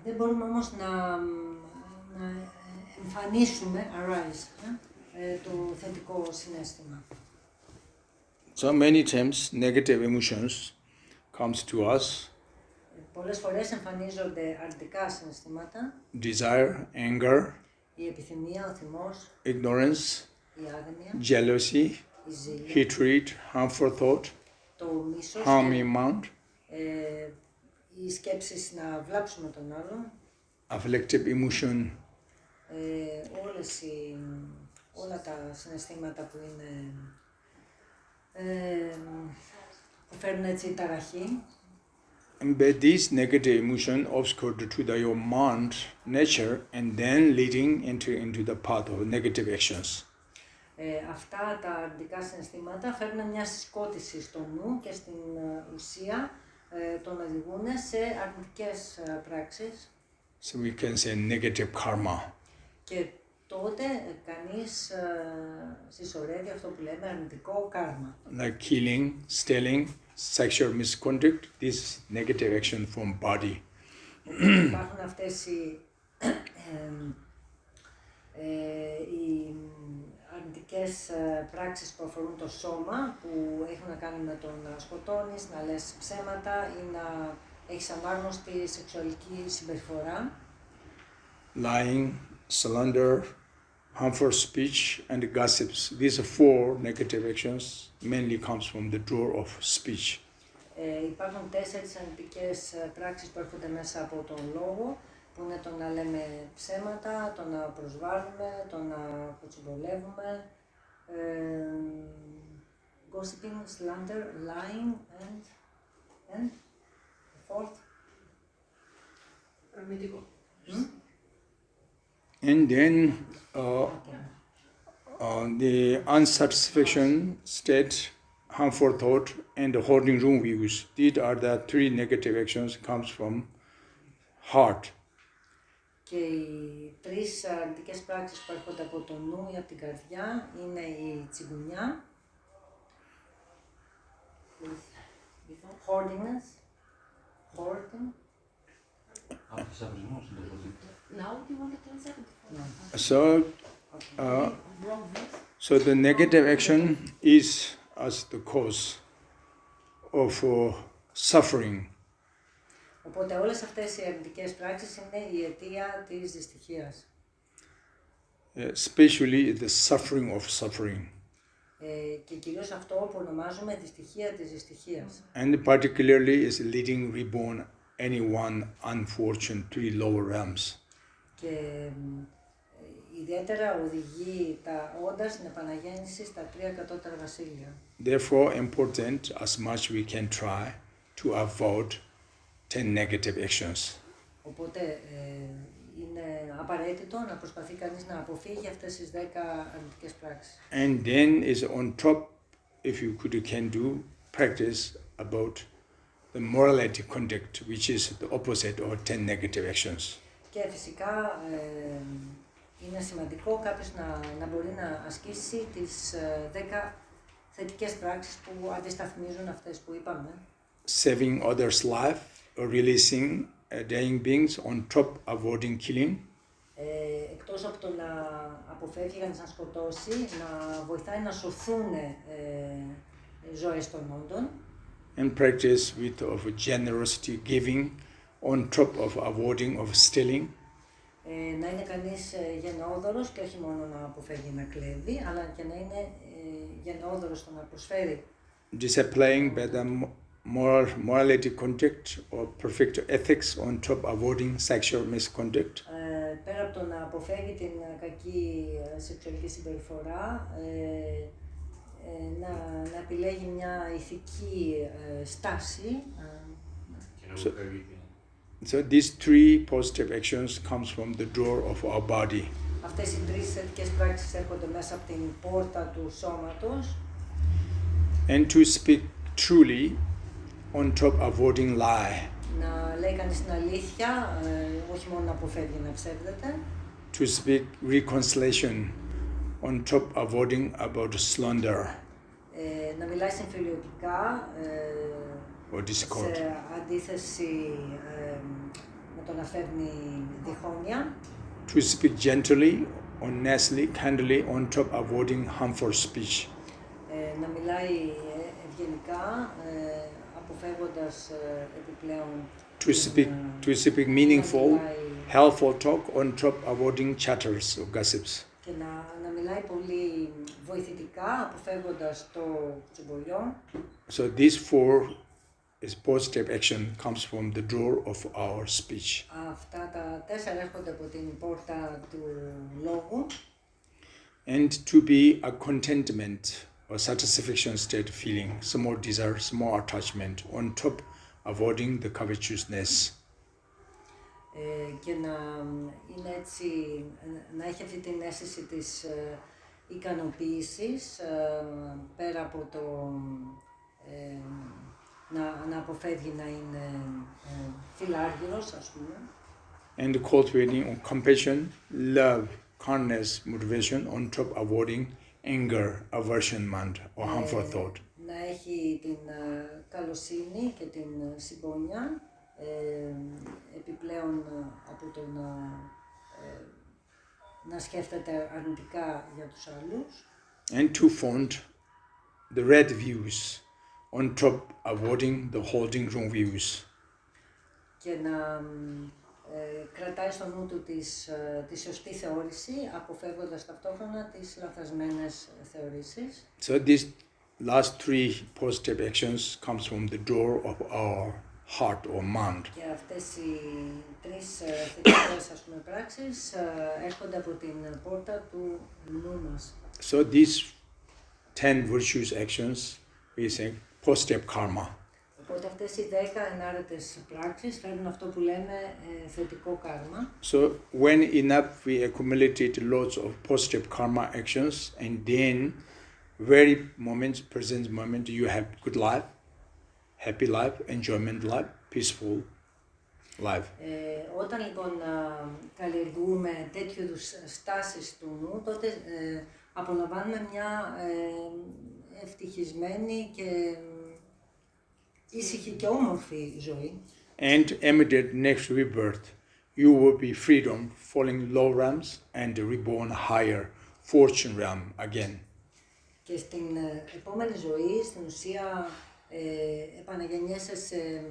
Δεν μπορούμε όμως να εμφανίσουμε, arise, το θετικό συναίσθημα. So many times negative emotions comes to us. Πολλές φορές εμφανίζονται αρνητικά συναισθήματα. Desire, anger, Η επιθυμία, ο θυμός, ignorance, η άγνοια, jealousy, η ζήλια, hatred, harmful thought, το μίσος, harming mind, οι σκέψεις να βλάψουμε τον άλλον, afflictive emotion, όλα τα συναισθήματα που είναι, που φέρνουν έτσι ταραχή. But these negative emotion obscure to your mind nature and then leading into the path of negative actions. Αυτά τα αρνητικά συναισθήματα φέρνουν μια συσκότηση στο νου και στην ουσία τον οδηγούν σε αρνητικές πράξεις. So we can say negative karma. Και τότε κανείς συσσωρεύει αυτό που λέμε αρνητικό κάρμα. Like killing, stealing, sexual misconduct, this negative action from body. Υπάρχουν αυτές οι αρνητικές πράξεις που αφορούν το σώμα, που έχουν να κάνουν με το να σκοτώνεις, να λες ψέματα ή να έχεις ανάγνωστη σεξουαλική συμπεριφορά. Lying, slander, harmful speech and gossips. These are four negative actions, mainly comes from the door of speech. Υπάρχουν 4 αρνητικές πράξεις που έρχονται μέσα από τον λόγο, που είναι το να λέμε ψέματα, το να προσβάλλουμε, το να κοτσιμπολεύουμε, gossiping, slander, lying and the fourth. Αρνητικό. And then the unsatisfaction state, harmful thought, and holding wrong views. These are the three negative actions comes from heart. Και οι 3 αρνητικές πράξεις που έρχονται από το νου ή από την καρδιά είναι η τσιγκουνιά, hoardiness, hoarding. Now you want to translate? So the negative action is as the cause of suffering. Οπότε όλες αυτές οι αρνητικές πράξεις είναι η αιτία της δυστυχίας. Especially the suffering of suffering. Και κυρίως αυτό που ονομάζουμε δυστυχία της δυστυχίας. And particularly is leading reborn anyone unfortunate to the lower realms. Και ιδιαίτερα οδηγεί τα όντα στην επαναγέννηση στα 3 κατώτερα βασίλεια. Therefore, important as much we can try to avoid 10 negative actions. Οπότε είναι απαραίτητο να προσπαθεί κανείς να αποφύγει αυτές τις 10 αρνητικές πράξεις. And then is on top, if you can do, practice about the morality conduct, which is the opposite of 10 negative actions. Και φυσικά είναι σημαντικό κάποιος να μπορεί να ασκήσει τις 10 θετικές πράξεις που αντισταθμίζουν αυτές που είπαμε. Saving others' life, or releasing dying beings, on top avoiding killing. Εκτός από το να αποφεύγει κανείς να σκοτώσει, να βοηθάει να σωθούν ζωές των όντων. And practice with of generosity giving, on top of avoiding of stealing. Να είναι κανείς γενναιόδωρος και όχι μόνο να αποφεύγει να κλέβει, αλλά και να είναι γενναιόδωρος στο να προσφέρει. Displaying better morality conduct or perfect ethics, on top avoiding sexual misconduct. Πέρα από το να αποφεύγει την κακή σεξουαλική συμπεριφορά, να επιλέγει μια ηθική στάση. So these three positive actions comes from the door of our body. Αυτές οι 3 θετικές πράξεις έρχονται μέσα από την πόρτα του σώματος. And to speak truly, on top avoiding lie. Να λέει κανείς την αλήθεια, όχι μόνο να αποφεύγει να ψεύδεται. To speak reconciliation, on top avoiding about slander. Να μιλάει συμφιλιωτικά, or discord. σε αντίθεση με το να φέρνει διχόνοια. To speak gently, honestly, kindly, on top avoiding harmful speech. Να μιλάει ευγενικά, αποφεύγοντας επιπλέον To speak meaningful, helpful talk, on top avoiding chatters or gossips. Και να μιλάει πολύ βοηθητικά, αποφεύγοντας το τσουμπολιό. So these four is positive action comes from the door of our speech. Αυτά τα 4 έρχονται από την πόρτα του λόγου. And to be a contentment or satisfaction state feeling, small desire, small attachment, on top avoiding the covetousness. Και να είναι έτσι, να έχει αυτή την αίσθηση της ικανοποίησης, πέρα από το να αποφεύγει να είναι φιλάργυρος, ας πούμε. And cultivating compassion, love, kindness, motivation, on top avoiding anger, aversion, mind, or harmful thought. Να έχει την καλοσύνη και την συμπόνια, επιπλέον από το να σκέφτεται αρνητικά για τους άλλους. And to found the red views, on top avoiding the holding wrong views. Και να κρατάει στο νου του τη σωστή θεώρηση, αποφεύγοντας ταυτόχρονα τις λαθασμένες θεωρήσεις. So these last three positive actions comes from the door of our heart or mind. Και αυτές οι 3 θετικές, ας πούμε, πράξεις έρχονται από την πόρτα του νου μας. So these 10 virtuous actions, we say positive karma. Οπότε αυτές οι 10 ενάρετες πράξεις φέρνουν αυτό που λέμε θετικό κάρμα. So when enough we accumulated lots of positive karma actions, and then very present moment, you have good life, happy life, enjoyment life, peaceful life. Όταν λοιπόν καλλιεργούμε τέτοιου είδους στάσεις του νου, τότε απολαμβάνουμε μια ευτυχισμένη και ήσυχη και όμορφη ζωή. And immediate next rebirth, you will be freedom, falling low realms, and reborn higher fortune realm again. Και στην επόμενη ζωή, στην ουσία, επαναγεννιέσαι σε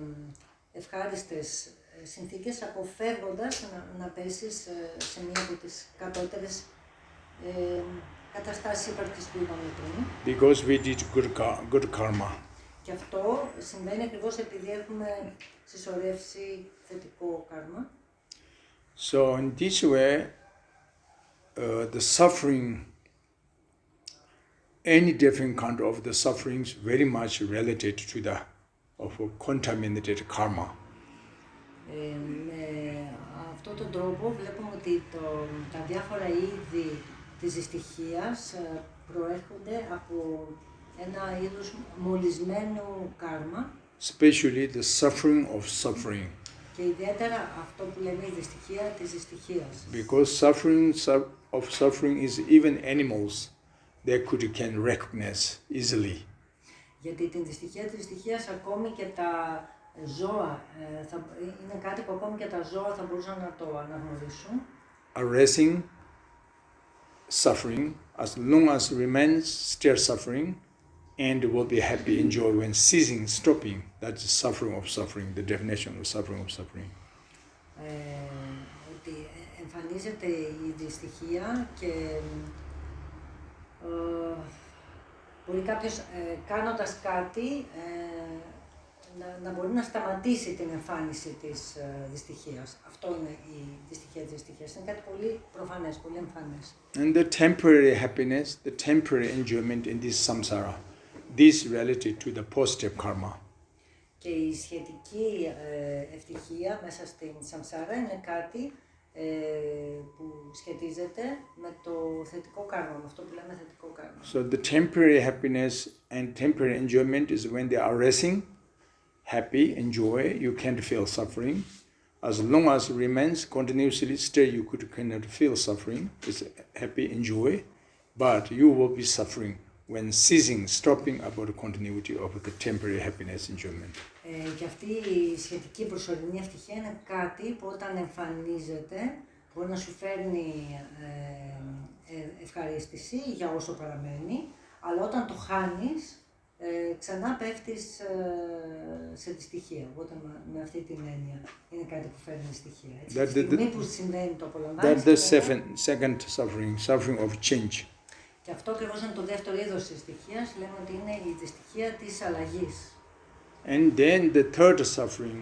ευχάριστες συνθήκες, αποφεύγοντας να πέσεις σε μία από τις κατώτερες καταστάσεις ύπαρξης που είπαμε πριν. Because we did good karma. Και αυτό συμβαίνει ακριβώς επειδή έχουμε συσσωρεύσει θετικό κάρμα. So in this way, the suffering, any different kind of the sufferings, very much related to the of a contaminated karma. Με αυτόν τον τρόπο βλέπουμε ότι τα διάφορα είδη της δυστυχίας προέρχονται από ένα είδος μολυσμένου κάρμα. Especially the suffering of suffering. Και ιδιαίτερα αυτό που λέμε η δυστυχία της δυστυχίας. Because suffering of suffering is even animals they can recognize easily. Γιατί την δυστυχία της δυστυχίας ακόμη και τα ζώα, είναι κάτι που ακόμη και τα ζώα θα μπορούσαν να το αναγνωρίσουν. Arising suffering, as long as remains still suffering, and will be happy, enjoy when ceasing, stopping. That's the suffering of suffering, the definition of suffering of suffering. Ότι εμφανίζεται η δυστυχία και μπορεί κάποιος κάνοντας κάτι να μπορεί να σταματήσει την εμφάνιση της δυστυχίας. Αυτό είναι η δυστυχία της δυστυχίας. Είναι κάτι πολύ προφανές, πολύ εμφανές. And the temporary happiness, the temporary enjoyment in this samsara, this related to the positive karma. Και η σχετική ευτυχία μέσα στην σαμσάρα είναι κάτι που σχετίζεται με το θετικό κάρμα, με αυτό που λέμε θετικό κάρμα. So the temporary happiness and temporary enjoyment is when they are resting, happy, enjoy, you can't feel suffering. As long as it remains continuously still, you cannot feel suffering. It's happy, enjoy, but you will be suffering when ceasing, stopping about the continuity of the temporary happiness, enjoyment. Και αυτή η σχετική προσωρινή ευτυχία είναι κάτι που όταν εμφανίζεται μπορεί να σου φέρνει ευχαρίστηση για όσο παραμένει, αλλά όταν το χάνεις ξανά πέφτεις σε δυστυχία. Οπότε με αυτή την έννοια είναι κάτι που φέρνει δυστυχία. Τη στιγμή που συμβαίνει το απολαμβάνεις. That's the second suffering of change. Και αυτό ακριβώς είναι το δεύτερο είδος της δυστυχίας, λέμε ότι είναι η δυστυχία της αλλαγής. And then the third suffering,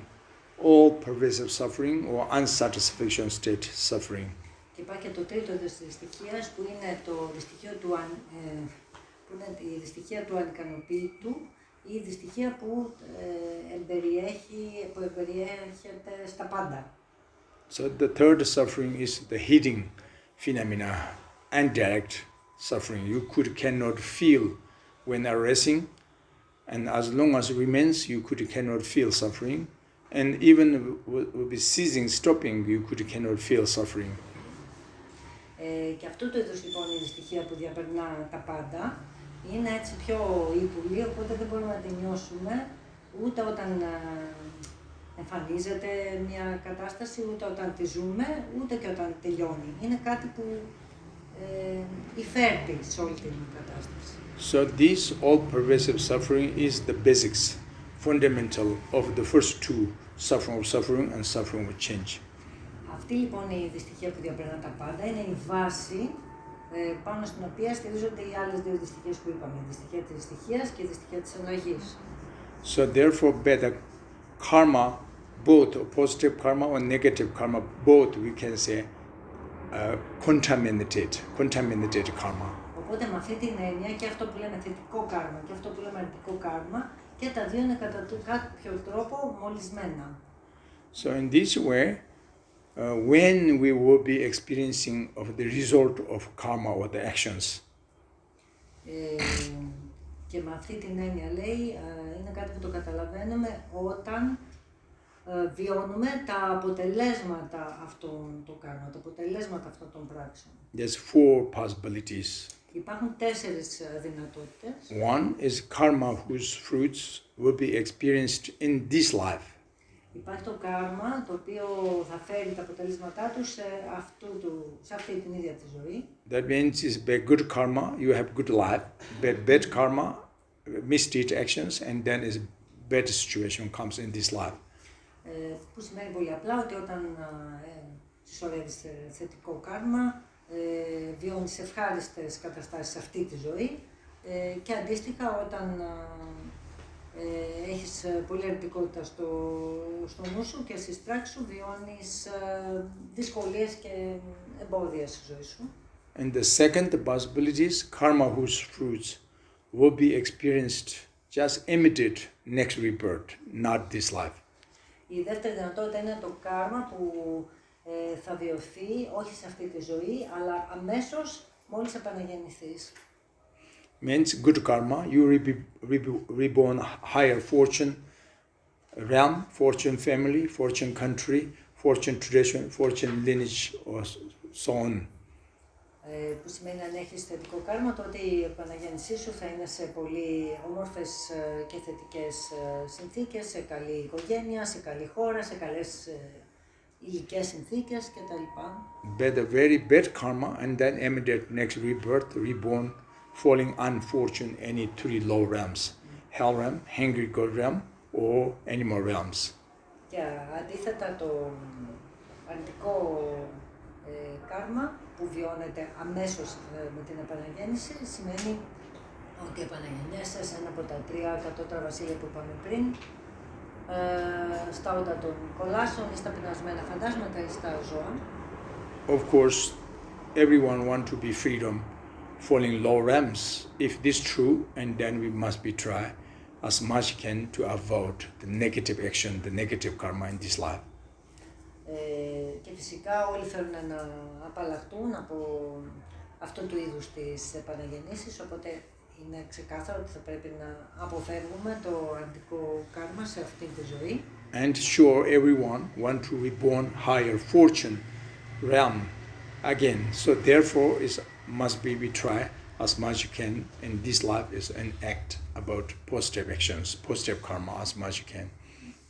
all pervasive suffering or unsatisfaction state suffering. Και υπάρχει και το τρίτο είδος της δυστυχίας που είναι το δυστυχείο που είναι η δυστυχία του ανικανοποίητου ή η δυστυχία που εμπεριέχεται στα πάντα. So the third suffering is the hidden phenomena, indirect suffering. You cannot feel when arising, and as long as it remains, you cannot feel suffering, and even will be ceasing, stopping, you cannot feel suffering. Και αυτού του είδους λοιπόν η δυστυχία που διαπερνά τα πάντα είναι έτσι πιο ύπουλη, οπότε δεν μπορούμε να τη νιώσουμε ούτε όταν εμφανίζεται μια κατάσταση, ούτε όταν τη ζούμε, ούτε και όταν τελειώνει. Είναι κάτι που υφέρπει σε όλη την κατάσταση. So this all-pervasive suffering is the basics, fundamental of the first two, suffering and suffering with change. Αυτή λοιπόν η δυστυχία που διαπερνά τα πάντα είναι η βάση πάνω στην οποία στηρίζονται οι άλλες δύο δυστυχίες που είπαμε, η δυστυχία της δυστυχίας και η δυστυχία της αλλαγής. So therefore, better karma, both positive karma or negative karma, both we can say contaminated karma. Οπότε με αυτή την έννοια και αυτό που λέμε θετικό κάρμα και αυτό που λέμε αρνητικό κάρμα και τα δύο είναι κατά κάποιο τρόπο μολυσμένα. So in this way, when we will be experiencing of the result of karma or the actions, και με αυτή την έννοια λέει, είναι κάτι που το καταλαβαίνουμε όταν βιώνουμε τα αποτελέσματα αυτών των κάρμα, τα αποτελέσματα αυτών των πράξεων. there's four possibilities. Υπάρχουν 4 δυνατότητες. One is karma whose fruits will be experienced in this life. Υπάρχει το κάρμα, το οποίο θα φέρει τα αποτελέσματά του σε αυτή την ίδια τη ζωή. That means is by good karma, you have good life. Bad karma, misdeed actions, and then is bad situation comes in this life. που σημαίνει πολύ απλά ότι όταν συσσωρεύεις θετικό κάρμα, βιώνεις ευχάριστες καταστάσεις σε αυτή τη ζωή και αντίστοιχα όταν έχεις πολύ αρνητικότητα στο νου σου και στις πράξεις σου βιώνεις δυσκολίες και εμπόδια στη ζωή σου. And the second possibility is karma whose fruits will be experienced just immediate next rebirth, not this life. Η δεύτερη δυνατότητα είναι το κάρμα που θα βιωθεί όχι σε αυτή τη ζωή, αλλά αμέσως μόλις επαναγεννηθείς. Means good karma, you reborn higher fortune realm, fortune family, fortune country, fortune tradition, fortune lineage, or so on. Που σημαίνει αν έχεις θετικό κάρμα, τότε η επαναγέννησή σου θα είναι σε πολύ όμορφες και θετικές συνθήκες, σε καλή οικογένεια, σε καλή χώρα, σε καλές υλικές συνθήκες κτλ. But a very bad karma and then immediate next rebirth, reborn, falling unfortunate any three low realms, hell realm, hungry god realm, or animal realms. Και αντίθετα το αρνητικό κάρμα που βιώνεται αμέσως με την επαναγέννηση σημαίνει ότι επαναγεννιέσαι σε ένα από τα τρία κατώτερα βασίλεια που είπαμε πριν, στα όντα των κολάσεων ή στα πεινασμένα φαντάσματα ή στα ζώα. Of course, everyone want to be freedom, falling low realms. If this true, and then we must be try as much can to avoid the negative action, the negative karma in this life. Και φυσικά όλοι θέλουν να απαλλαχτούν από αυτού του είδους τις επαναγεννήσεις, οπότε είναι ξεκάθαρο ότι θα πρέπει να αποφεύγουμε το αρνητικό κάρμα σε αυτή τη ζωή. And sure, everyone want to reborn higher fortune realm again. So therefore, it must be we try as much you can in this life is an act about positive actions, positive karma as much you can.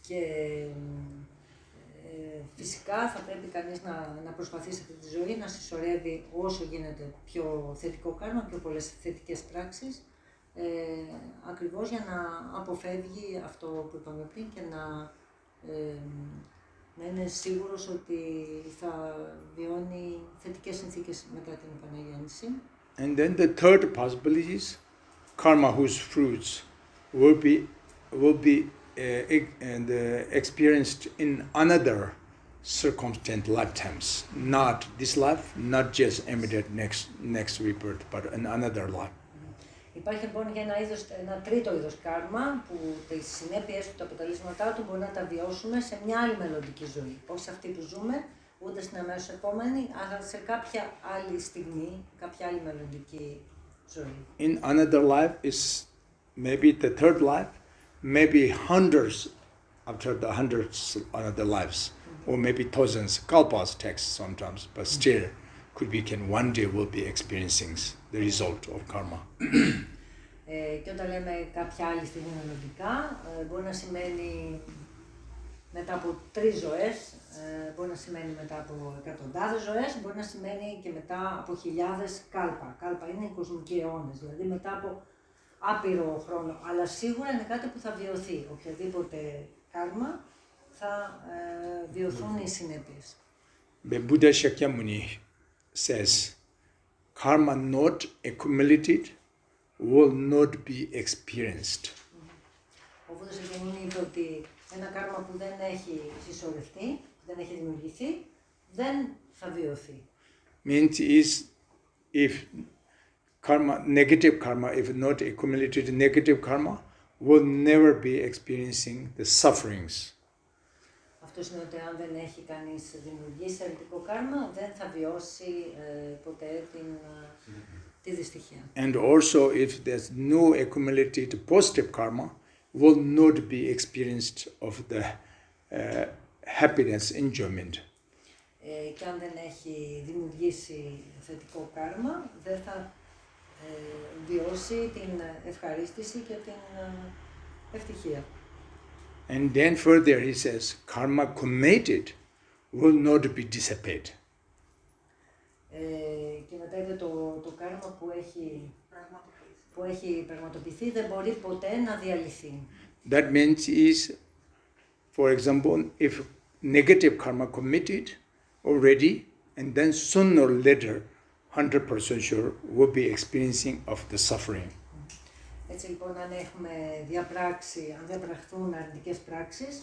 Και φυσικά θα πρέπει κανείς να προσπαθήσει αυτή τη ζωή να συσσωρεύει όσο γίνεται πιο θετικό κάρμα, πιο πολλές θετικές πράξεις, ακριβώς για να αποφεύγει αυτό που είπαμε πριν και να είναι σίγουρος ότι θα βιώνει θετικές συνθήκες μετά την επαναγέννηση. And then the third possibility is karma whose fruits will be experienced in another circumstance lifetimes, not this life, not just immediate next rebirth, but in another life. Υπάρχει λοιπόν και ένα τρίτο είδος κάρμα που τις συνέπειες του, τα αποτελέσματά του μπορεί να τα βιώσουμε σε μια άλλη μελλοντική ζωή. Όχι αυτή που ζούμε, ούτε στην αμέσως επόμενη, αλλά σε κάποια άλλη στιγμή, κάποια άλλη μελλοντική ζωή. In another life is maybe the third life, maybe hundreds after the hundreds other lives, or maybe thousands, kalpas takes sometimes, but still could be can one day will be experiencing the result of karma. Και όταν λέμε κάποια άλλη στιγμή μελλοντικά, μπορεί να σημαίνει μετά από 3 ζωές, μπορεί να σημαίνει μετά από εκατοντάδες ζωές, μπορεί να σημαίνει και μετά από χιλιάδες κάλπα. Κάλπα είναι οι κοσμικοί αιώνες, δηλαδή μετά από άπειρο χρόνο, αλλά σίγουρα είναι κάτι που θα βιωθεί. Οποιαδήποτε κάρμα θα βιωθούν οι συνέπειες. The Buddha Shakyamuni says, karma not accumulated will not be experienced. Ο Βούδας Shakyamuni είπε ότι ένα κάρμα που δεν έχει συσσωρευτεί, δεν έχει δημιουργηθεί, δεν θα βιωθεί. Means is if karma, negative karma, if not accumulated negative karma, will never be experiencing the sufferings. Αυτό σημαίνει ότι αν δεν έχει κανείς δημιουργήσει αρνητικό κάρμα, δεν θα βιώσει ποτέ τη δυστυχία. And also if there's no accumulated positive karma, will not be experienced of the happiness, enjoyment. Και αν δεν έχει δημιουργήσει θετικό κάρμα, δεν θα βιώσει την ευχαρίστηση και την ευτυχία. And then further he says, karma committed will not be dissipated. Και μετά είπε το κάρμα που έχει πραγματοποιηθεί δεν μπορεί ποτέ να διαλυθεί. That means is For example, if negative karma committed already, and then sooner or later, 100% sure, will be experiencing of the suffering. Έτσι λοιπόν, αν έχουμε διαπράξει, αν διαπραχθούν αρνητικές πράξεις,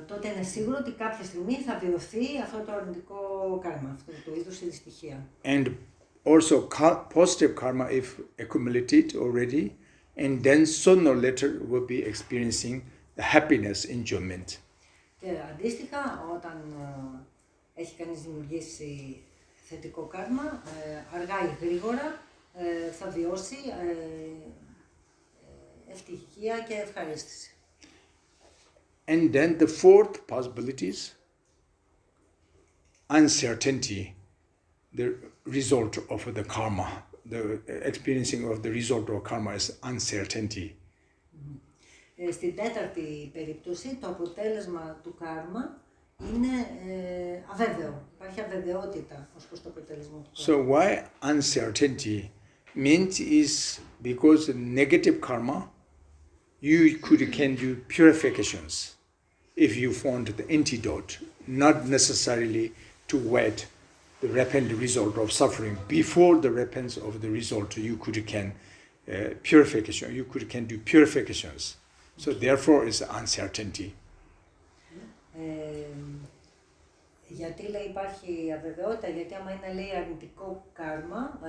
τότε είναι σίγουρο ότι κάποια στιγμή θα βιωθεί αυτό το αρνητικό κάρμα, αυτό του είδους η δυστυχία. And also positive karma, if accumulated already, and then sooner or later will be experiencing the happiness enjoyment. Και αντίστοιχα, όταν έχει κανείς δημιουργήσει θετικό κάρμα, αργά ή γρήγορα θα βιώσει ευτυχία και ευχαρίστηση. And then the fourth possibility is uncertainty, the result of the karma. The experiencing of the result of karma is uncertainty. Στην τέταρτη περίπτωση, το αποτέλεσμα του κάρμα είναι αβέβαιο. Υπάρχει αβεβαιότητα ως προς το αποτέλεσμα του κάρμα. So why uncertainty means is because the negative karma, you can do purifications if you found the antidote, not necessarily to wait the repentant result of suffering. Before the repentance of the result, you can purification. You can do purifications. So therefore, it's uncertainty. Γιατί λέει υπάρχει αβεβαιότητα, γιατί άμα είναι λέει αρνητικό κάρμα,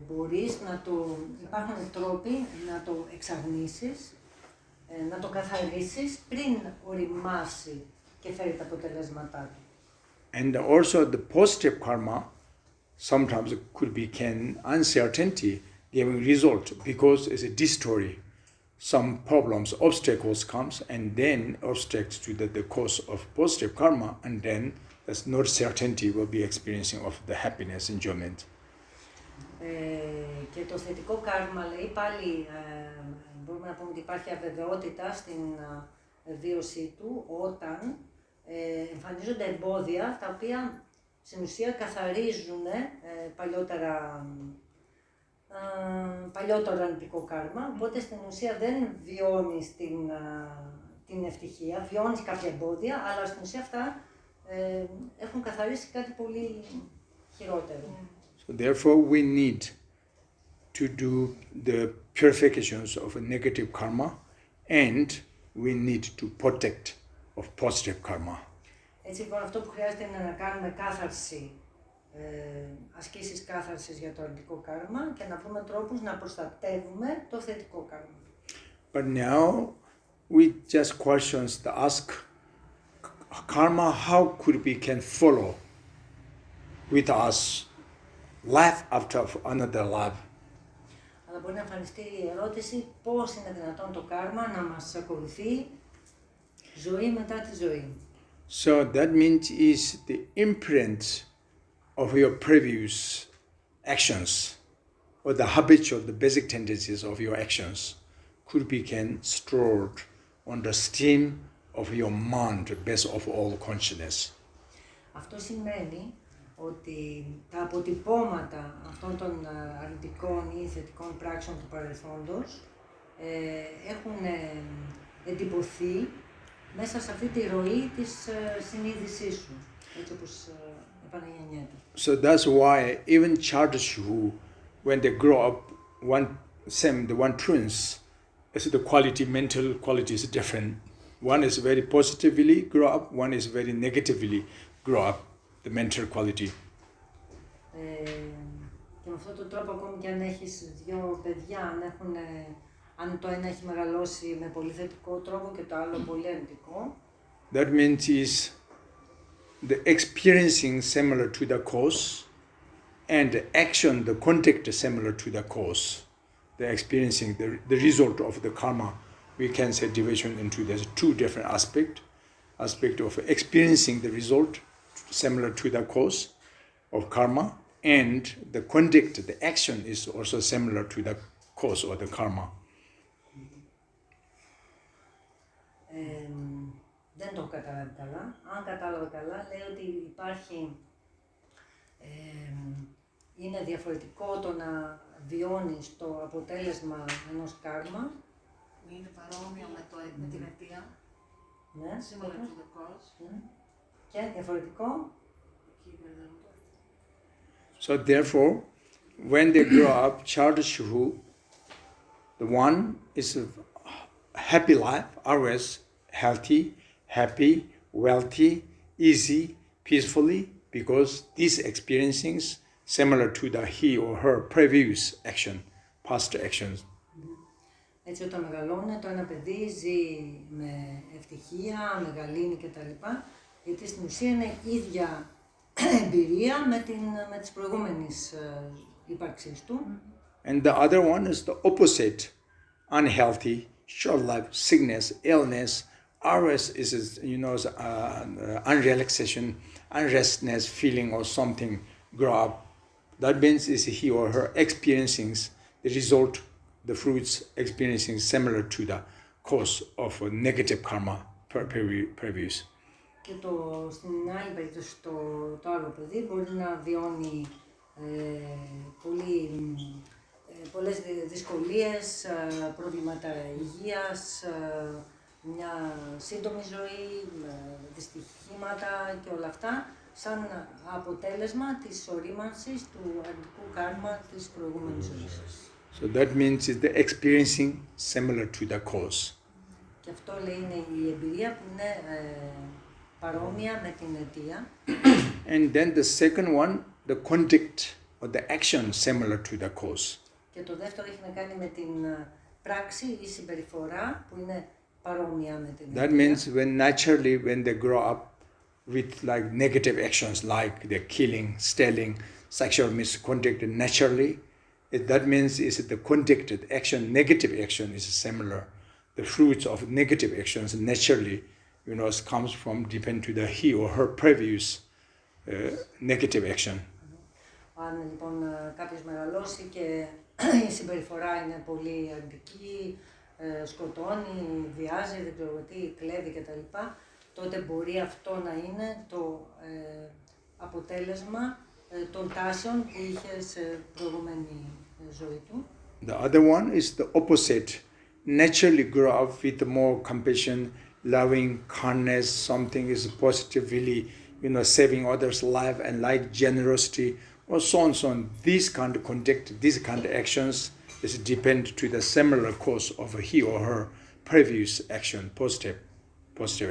μπορείς να το, υπάρχουν τρόποι να το εξαγνίσεις, να το καθαρίσεις πριν οριμάσει και φέρει τα αποτελέσματά του. And also the positive karma sometimes could be uncertainty giving result because it's a distortion. Some problems, obstacles comes, and then obstacles to the cause of positive karma, and then there's no certainty will be experiencing of the happiness, enjoyment. Και το θετικό κάρμα λέει πάλι μπορούμε να πούμε ότι υπάρχει αβεβαιότητα στην βίωσή του όταν εμφανίζονται εμπόδια τα οποία στην ουσία καθαρίζουν παλιότερο αρνητικό κάρμα, οπότε στην ουσία δεν βιώνεις την ευτυχία, βιώνεις κάποια εμπόδια, αλλά στην ουσία αυτά έχουν καθαρίσει κάτι πολύ χειρότερο. So therefore we need to do the purifications of a negative karma and we need to protect of positive karma. Έτσι λοιπόν αυτό που χρειάζεται είναι να κάνουμε κάθαρση, ασκήσεις κάθαρσης για το αρνητικό κάρμα και να βρούμε τρόπους να προστατεύουμε το θετικό κάρμα. But now we just ask karma, how could we can follow with us life after another life? Αλλά μπορεί να εμφανιστεί η ερώτηση πώς είναι δυνατόν το κάρμα να μας ακολουθεί ζωή μετά τη ζωή. So that means is the imprint of your previous actions or the habits of the basic tendencies of your actions could be stored on the stream of your mind, base of all consciousness. Αυτό σημαίνει ότι τα αποτυπώματα αυτών των αρνητικών ή θετικών πράξεων του παρελθόντος έχουν εντυπωθεί μέσα σε αυτή τη ροή της συνείδησής σου, έτσι όπως επαναγεννιέται. So that's why even children who, when they grow up, one twins, the quality, mental quality is different. One is very positively grow up, one is very negatively grow up, the mental quality. Και με αυτόν τον τρόπο, ακόμη και αν έχεις δύο παιδιά, αν το ένα έχει μεγαλώσει με πολύ θετικό τρόπο και το άλλο πολύ αρνητικό, that means is the experiencing similar to the cause and the action, the contact similar to the cause. The experiencing, the result of the karma, we can say division into there's two different aspect of experiencing the result similar to the cause of karma, and the conduct, the action is also similar to the cause or the karma. Δεν το έχω καταλάβει καλά. Αν κατάλαβα καλά, λέει ότι υπάρχει, είναι διαφορετικό το να βιώνεις το αποτέλεσμα ενός κάρμα. Είναι παρόμοιο με την αιτία. Ναι, Similar to the cause. και διαφορετικό. So therefore, when they grow up, Chardashuhu, the one is a happy life, always healthy, happy, wealthy, easy, peacefully, because these experiencings similar to the he or her previous action, past actions. Έτσι όταν μεγαλώνει, το ένα παιδί ζει με ευτυχία, με γαλήνη κτλ. Γιατί στην ουσία είναι ίδια εμπειρία με τις προηγούμενες ύπαρξεις του. And the other one is the opposite, unhealthy, short life, sickness, illness, always is unrelaxation, unrestness feeling or something grow up. That means is he or her experiencing the result, the fruits experiencing similar to the cause of a negative karma previous. Και στην άλλη περίπτωση το άλλο παιδί μπορεί να βιώνει πολλές δυσκολίες, προβλήματα υγείας, μια σύντομη ζωή, δυστυχήματα και όλα αυτά, σαν αποτέλεσμα της ορίμανσης του αρνητικού κάρμα της προηγούμενης ζωής. So that means it's the experiencing similar to the cause. Και αυτό λέει είναι η εμπειρία που είναι παρόμοια με την αιτία. And then the second one, the conduct or the action similar to the cause. Και το δεύτερο έχει να κάνει με την πράξη ή συμπεριφορά που είναι παρόμοια με την αιτία. That means when they grow up with like negative actions like the killing, stealing, sexual misconduct naturally, that means is the conducted action, negative action is similar. The fruits of negative actions naturally, comes from depend to the he or her previous negative action. Αν λοιπόν κάποιος μεγαλώσει και η συμπεριφορά είναι πολύ αρνητική, σκοτώνει, βιάζει, δεν ξέρω τι, κλέβει κτλ., τότε μπορεί αυτό να είναι το αποτέλεσμα των τάσεων που είχε σε προηγούμενη ζωή του. The other one is the opposite. Naturally grow up with more compassion, loving, kindness, something is positively, saving others' life and like generosity, or so on, so on. This kind of conduct, these kind of actions is depend to the similar cause of he or her previous action, positive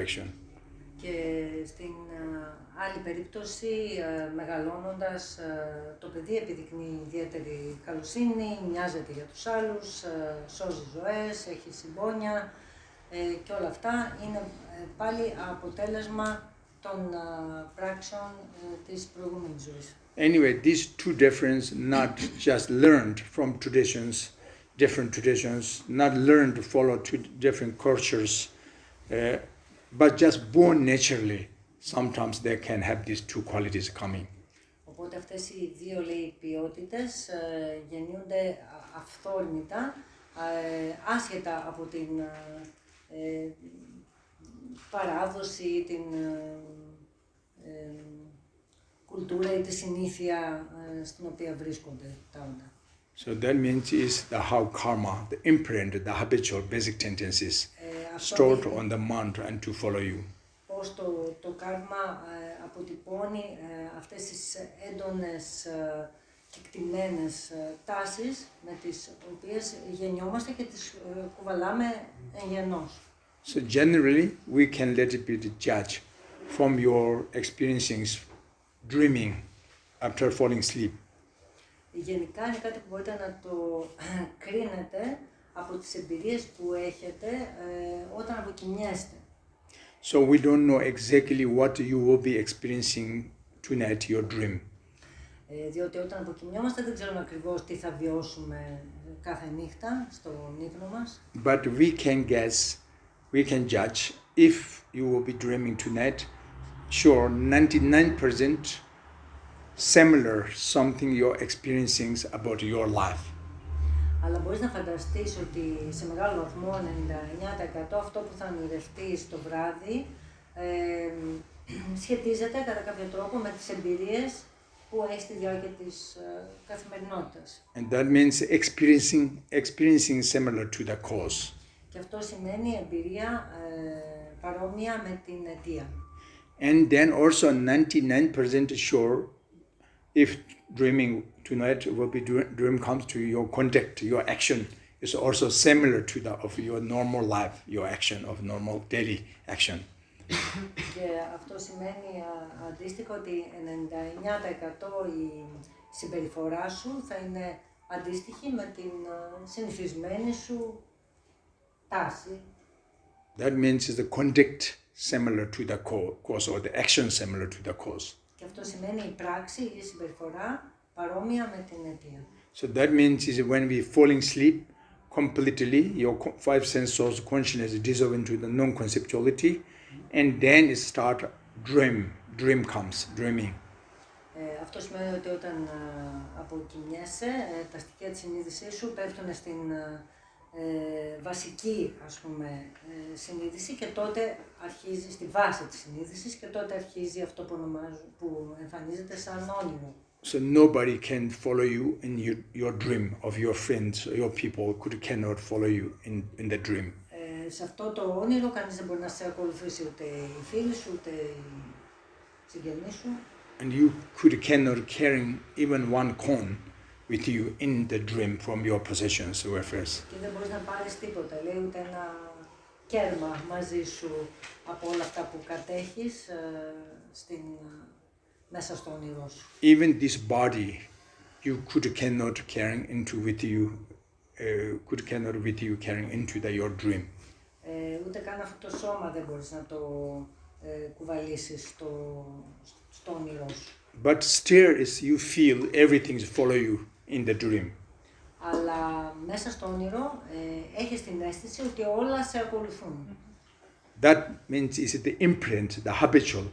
action. Και στην άλλη περίπτωση, μεγαλώνοντας, το παιδί επιδεικνύει ιδιαίτερη καλοσύνη, νοιάζεται για τους άλλους, σώζει ζωές, έχει συμπόνια και όλα αυτά είναι πάλι αποτέλεσμα των πράξεων της προηγούμενης ζωής. Anyway, these two differences not just learned from different traditions, not learned to follow two different cultures, but just born naturally. Sometimes they can have these two qualities coming. Οπότε αυτές οι δύο ποιότητες γεννιούνται αυθόρμητα, άσχετα από την παράδοση, την κουλτούρα ή τη συνήθεια στην οποία βρίσκονται τα όντα. So that means is how karma, the imprint, the habitual basic tendencies stored on the mind and to follow you. Πώς το κάρμα αποτυπώνει αυτές τις έντονες κεκτημένες τάσεις με τις οποίες γεννιόμαστε και τις κουβαλάμε εν γενός. So generally we can let it be the judge from your experiencing dreaming after falling asleep. Γενικά είναι κάτι που μπορείτε να το κρίνετε από τις εμπειρίες που έχετε όταν αποκοιμιέστε. So we don't know exactly what you will be experiencing tonight, your dream. Διότι όταν αποκοιμιόμαστε δεν ξέρουμε ακριβώς τι θα βιώσουμε κάθε νύχτα στον ύπνο μας. But we can guess, we can judge if you will be dreaming tonight. Sure, 99% similar something you're experiencing about your life. Αλλά μπορείς να φανταστείς ότι σε μεγάλο βαθμό, 99% αυτό που θα ονειρευτείς το βράδυ σχετίζεται κατά κάποιο τρόπο με τις εμπειρίες που έχεις στη διάρκεια της καθημερινότητας. And that means experiencing similar to the cause. Και αυτό σημαίνει εμπειρία παρόμοια με την αιτία. And then also 99% sure if dreaming tonight will be dream comes to your conduct, your action is also similar to that of your normal life, your action of normal daily action. Και αυτό σημαίνει αντίστοιχα ότι 99% η συμπεριφορά σου θα είναι αντίστοιχη με την συνηθισμένη σου τάση. That means the conduct similar to the cause or the action similar to the cause. Και αυτό σημαίνει η πράξη ή η συμπεριφορά παρόμοια με την αιτία. So that means is when we falling asleep completely, your five sense source consciousness dissolve into the non-conceptuality, and then it start dream comes, dreaming. Αυτό σημαίνει ότι όταν αποκοιμιέσαι, τα στοιχεία της συνείδησής σου πέφτουν στην βασική, ας πούμε, συνείδηση και τότε αρχίζει, στη βάση της συνείδησης και τότε αρχίζει αυτό που εμφανίζεται σαν όνειρο. So nobody can follow you in your dream of your friends or your people cannot follow you in the dream. Σε αυτό το όνειρο κανείς δεν μπορεί να σε ακολουθήσει, ούτε οι φίλοι σου, ούτε οι συγγενείς σου. And you cannot carry even one coin with you in the dream from your possessions or affairs. Και δεν μπορείς να πάρεις τίποτα, λέει, ούτε ένα κέρμα μαζί σου από όλα αυτά που κατέχεις μέσα στο όνειρό σου. Even this body you cannot carry into with you, cannot with you carrying into your dream. Ούτε καν αυτό το σώμα δεν μπορείς να το κουβαλήσεις στο όνειρό σου. But still is you feel everything follow you in the dream. Αλλά μέσα στο όνειρο έχεις την αίσθηση ότι όλα σε ακολουθούν. That means is the imprint, the habitual,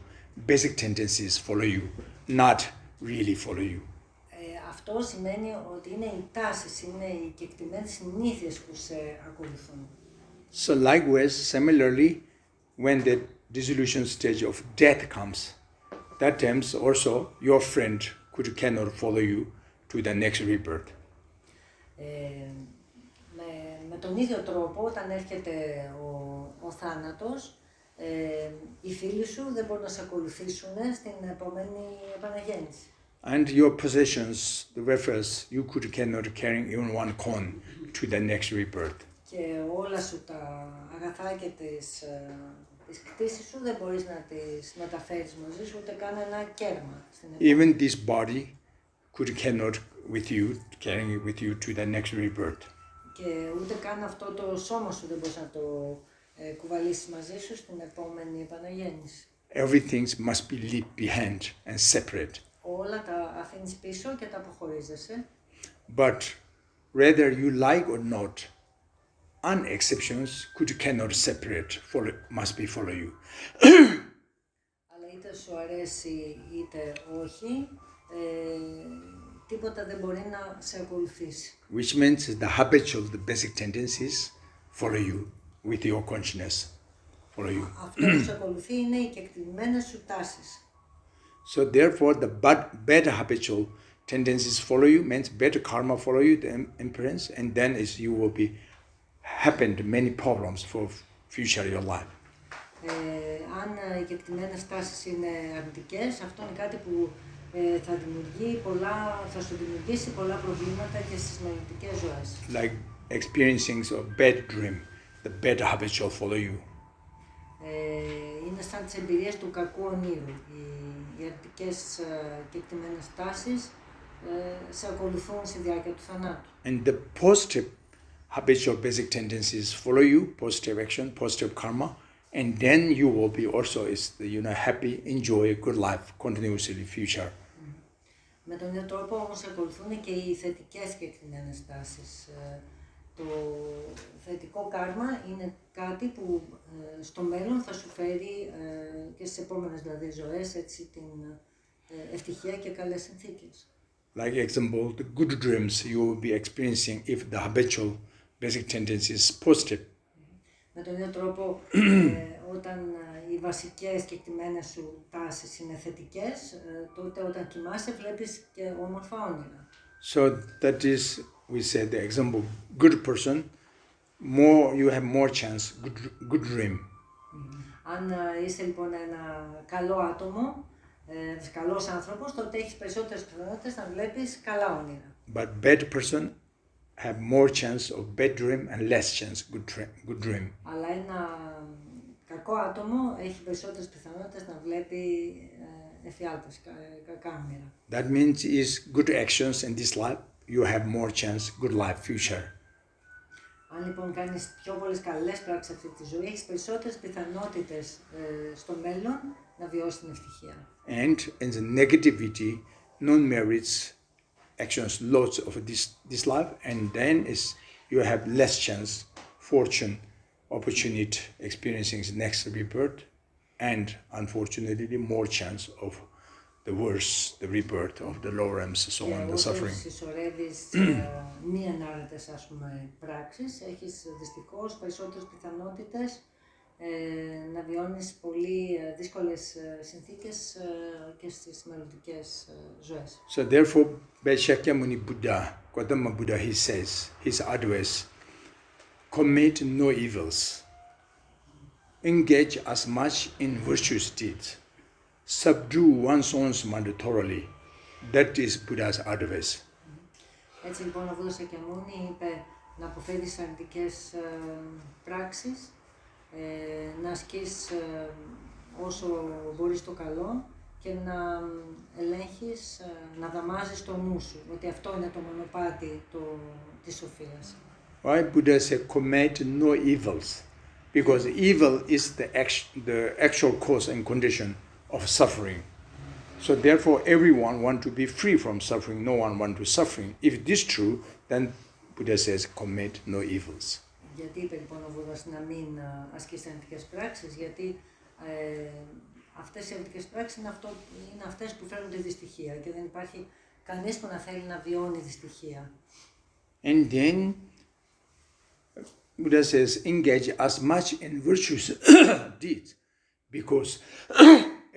basic tendencies follow you, not really follow you. Αυτό σημαίνει ότι είναι οι τάσεις, είναι οι κεκτημένες συνήθειες που σε ακολουθούν. So likewise, similarly, when the dissolution stage of death comes, that times also your friend cannot follow you to the next rebirth. Με τον ίδιο τρόπο, όταν έρχεται ο θάνατος, οι φίλοι σου δεν μπορούν να σε ακολουθήσουν στην επόμενη επαναγέννηση. And your possessions, the wares, you cannot carry even one coin to the next rebirth. Και όλα σου τα αγαθά και τις κτήσεις σου δεν μπορείς να τις μεταφέρεις μαζί σου, ούτε καν ένα κέρμα. Even this body cannot with you, carrying it with you to the next rebirth. Και ούτε καν αυτό το σώμα σου δεν μπορείς να το κουβαλήσεις μαζί σου στην επόμενη επαναγέννηση. Everything must be left behind and separate. Όλα τα αφήνεις πίσω και τα αποχωρίζεσαι. But whether you like or not, unexceptions cannot separate, must be follow you. Αλλά είτε σου αρέσει είτε όχι, τίποτα δεν μπορεί να σε ακολουθήσει. Which means the habitual, the basic tendencies follow you with your consciousness, follow you. Αυτό που σε ακολουθεί είναι οι κεκτημένες σου τάσεις. So therefore, the better habitual tendencies follow you, means better karma follow you, the imprints, and then you will be happened many problems for future your life. Αν οι κεκτημένες τάσεις είναι αρνητικές, αυτό είναι κάτι που θα σου δημιουργήσει πολλά προβλήματα και στις μελλοντικές ζωές. Like experiencing a bad dream, the better habitual follow you. Είναι σαν τις εμπειρίες του κακού ονείρου. Οι αρνητικές κεκτημένες τάσεις σε ακολουθούν στη διάρκεια του θανάτου. And the positive habitual basic tendencies follow you, positive action, positive karma, and then you will be also happy, enjoy a good life continuously future. Με τον ίδιο τρόπο όμως ακολουθούν και οι θετικές κεκτημένες τάσεις. Το θετικό κάρμα είναι κάτι που στο μέλλον θα σου φέρει και στις επόμενες δηλαδή ζωές έτσι την ευτυχία και καλές συνθήκες. Like example, the good dreams you will be experiencing if the habitual basic tendency is positive. Με τον ίδιο τρόπο, όταν οι βασικές κεκτημένες σου τάσεις είναι θετικές, τότε όταν κοιμάσαι βλέπεις και όμορφα όνειρα. So that is, we said the example, good person, more you have more chance, good dream. Αν είσαι λοιπόν ένα καλό άτομο, ένας καλός άνθρωπος, τότε έχεις περισσότερες πιθανότητες να βλέπεις καλά όνειρα. But bad person have more chance of bad dream and less chance good dream. Αλλά ένα κακό άτομο έχει περισσότερες πιθανότητες να βλέπει εφιάλτες, κακά όνειρα. That means is good actions in this life, you have more chance good life future. Αν λοιπόν κάνεις πιο πολλές καλές πράξεις αυτή τη ζωή, έχεις περισσότερες πιθανότητες στο μέλλον να βιώσεις την ευτυχία. And in the negativity, non-merits actions, lots of this life, and then is you have less chance, fortune, opportunity, experiencing the next rebirth, and unfortunately more chance of the worse, the rebirth of the lower realms, so on, the suffering. Και όσο συσσωρεύεις μη ενάρετες, ας πούμε, πράξεις, έχεις δυστυχώς περισσότερες πιθανότητες να βιώνεις πολύ δύσκολες συνθήκες και στις μελλοντικές ζωές. So therefore, by Shakyamuni Buddha, Gautama Buddha, he says, his advice, commit no evils, engage as much in virtuous deeds, subdue one's own mind thoroughly. That is Buddha's advice. Έτσι λοιπόν ο Βούδας Σακιαμούνι είπε να αποφεύγεις αρνητικές πράξεις, να ασκείς όσο μπορείς το καλό και να ελέγχεις, να δαμάζεις το νου σου, ότι αυτό είναι το μονοπάτι της σοφίας. Why Buddha said commit no evils? Because evil is the actual cause and condition of suffering. So therefore everyone want to be free from suffering, no one want to suffering. If this is true, then Buddha says commit no evils. Γιατί είπε λοιπόν ο Βούδας να μην ασκείς αρνητικές πράξεις, γιατί αυτές οι αρνητικές πράξεις είναι αυτές που φέρνουν τη δυστυχία και δεν υπάρχει κανείς που να θέλει να βιώνει δυστυχία. And then Buddha says engage as much in virtuous deeds because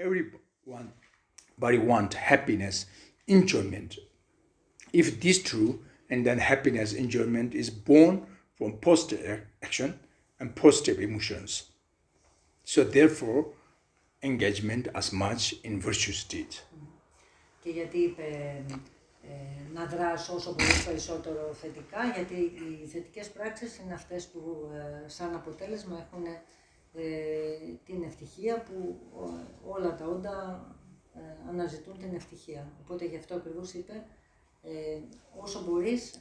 everybody want happiness, enjoyment. If this is true, and then happiness, enjoyment is born from positive action and positive emotions. So therefore, engagement as much in virtuous deeds. Και γιατί είπε να δράσω όσο μπορείς περισσότερο θετικά, γιατί οι θετικές πράξεις είναι αυτές που σαν αποτέλεσμα έχουν την ευτυχία, που όλα τα όντα αναζητούν την ευτυχία. Οπότε γι' αυτό ακριβώς είπε όσο μπορείς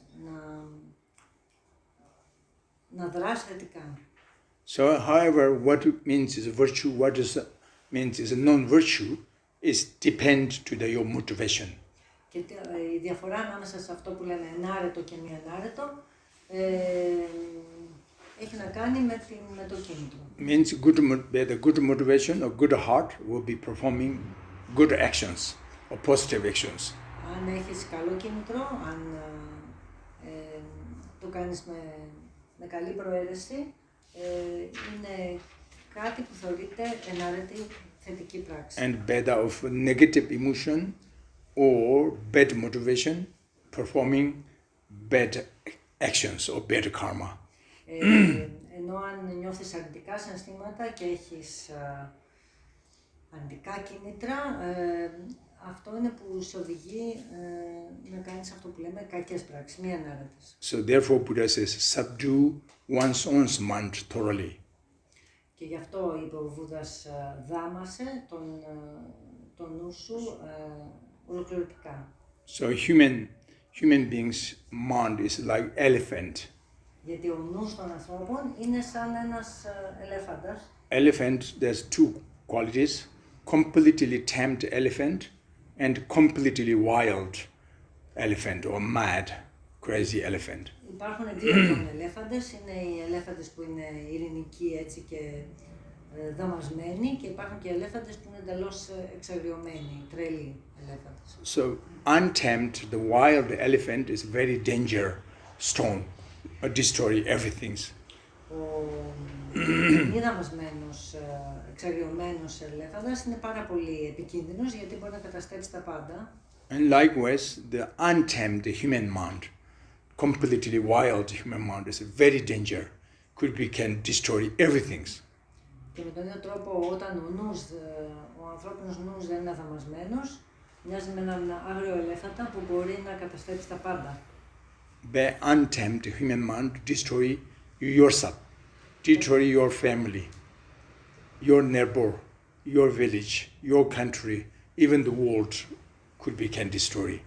να δράσεις θετικά. So, however, what it means is virtue, what it means is a non-virtue, is depend to your motivation. Και η διαφορά ανάμεσα σε αυτό που λένε ενάρετο και μη ενάρετο έχει να κάνει με το κίνητρο. Means the good motivation or good heart will be performing good actions or positive actions. Αν έχεις καλό κίνητρο, αν το κάνεις με καλή προαίρεση, είναι κάτι που θεωρείται ενάρετη θετική πράξη. And better of negative emotion or bad motivation, performing bad actions or bad karma. Ενώ αν νιώθεις αρνητικά συναισθήματα και έχεις αρνητικά κίνητρα, αυτό είναι που σε οδηγεί να κάνεις αυτό που λέμε κακές πράξεις, μη ανάρετες. So therefore Buddha says, subdue one's own mind thoroughly. Και γι' αυτό είπε ο Βούδας, δάμασε τον νου σου ολοκληρωτικά. So human beings' mind is like elephant. Γιατί ο νους των ανθρώπων είναι σαν ένας ελέφαντας. Elephant, there's two qualities, completely tamed elephant and completely wild elephant or mad, crazy elephant. Υπάρχουν δύο λοιπόν ελέφαντες, είναι οι ελέφαντες που είναι ειρηνικοί έτσι και δαμασμένοι και υπάρχουν και ελέφαντες που είναι εντελώς εξαγριωμένοι, τρελοί ελέφαντες. So untamed, the wild elephant is very dangerous, strong, destroy everything. Ο μη δαμασμένος, εξαγριωμένος ελέφαντας είναι πάρα πολύ επικίνδυνος γιατί μπορεί να καταστρέψει τα πάντα. And likewise, the untamed human mind, completely wild human mind is very dangerous. Can destroy everything. Και με τον ίδιο τρόπο, όταν ο ανθρώπινος νους δεν είναι δαμασμένος, μοιάζει με έναν άγριο ελέφαντα που μπορεί να καταστρέψει τα πάντα. The untamed human mind destroy yourself, destroy your family, your neighbor, your village, your country, even the world can destroy.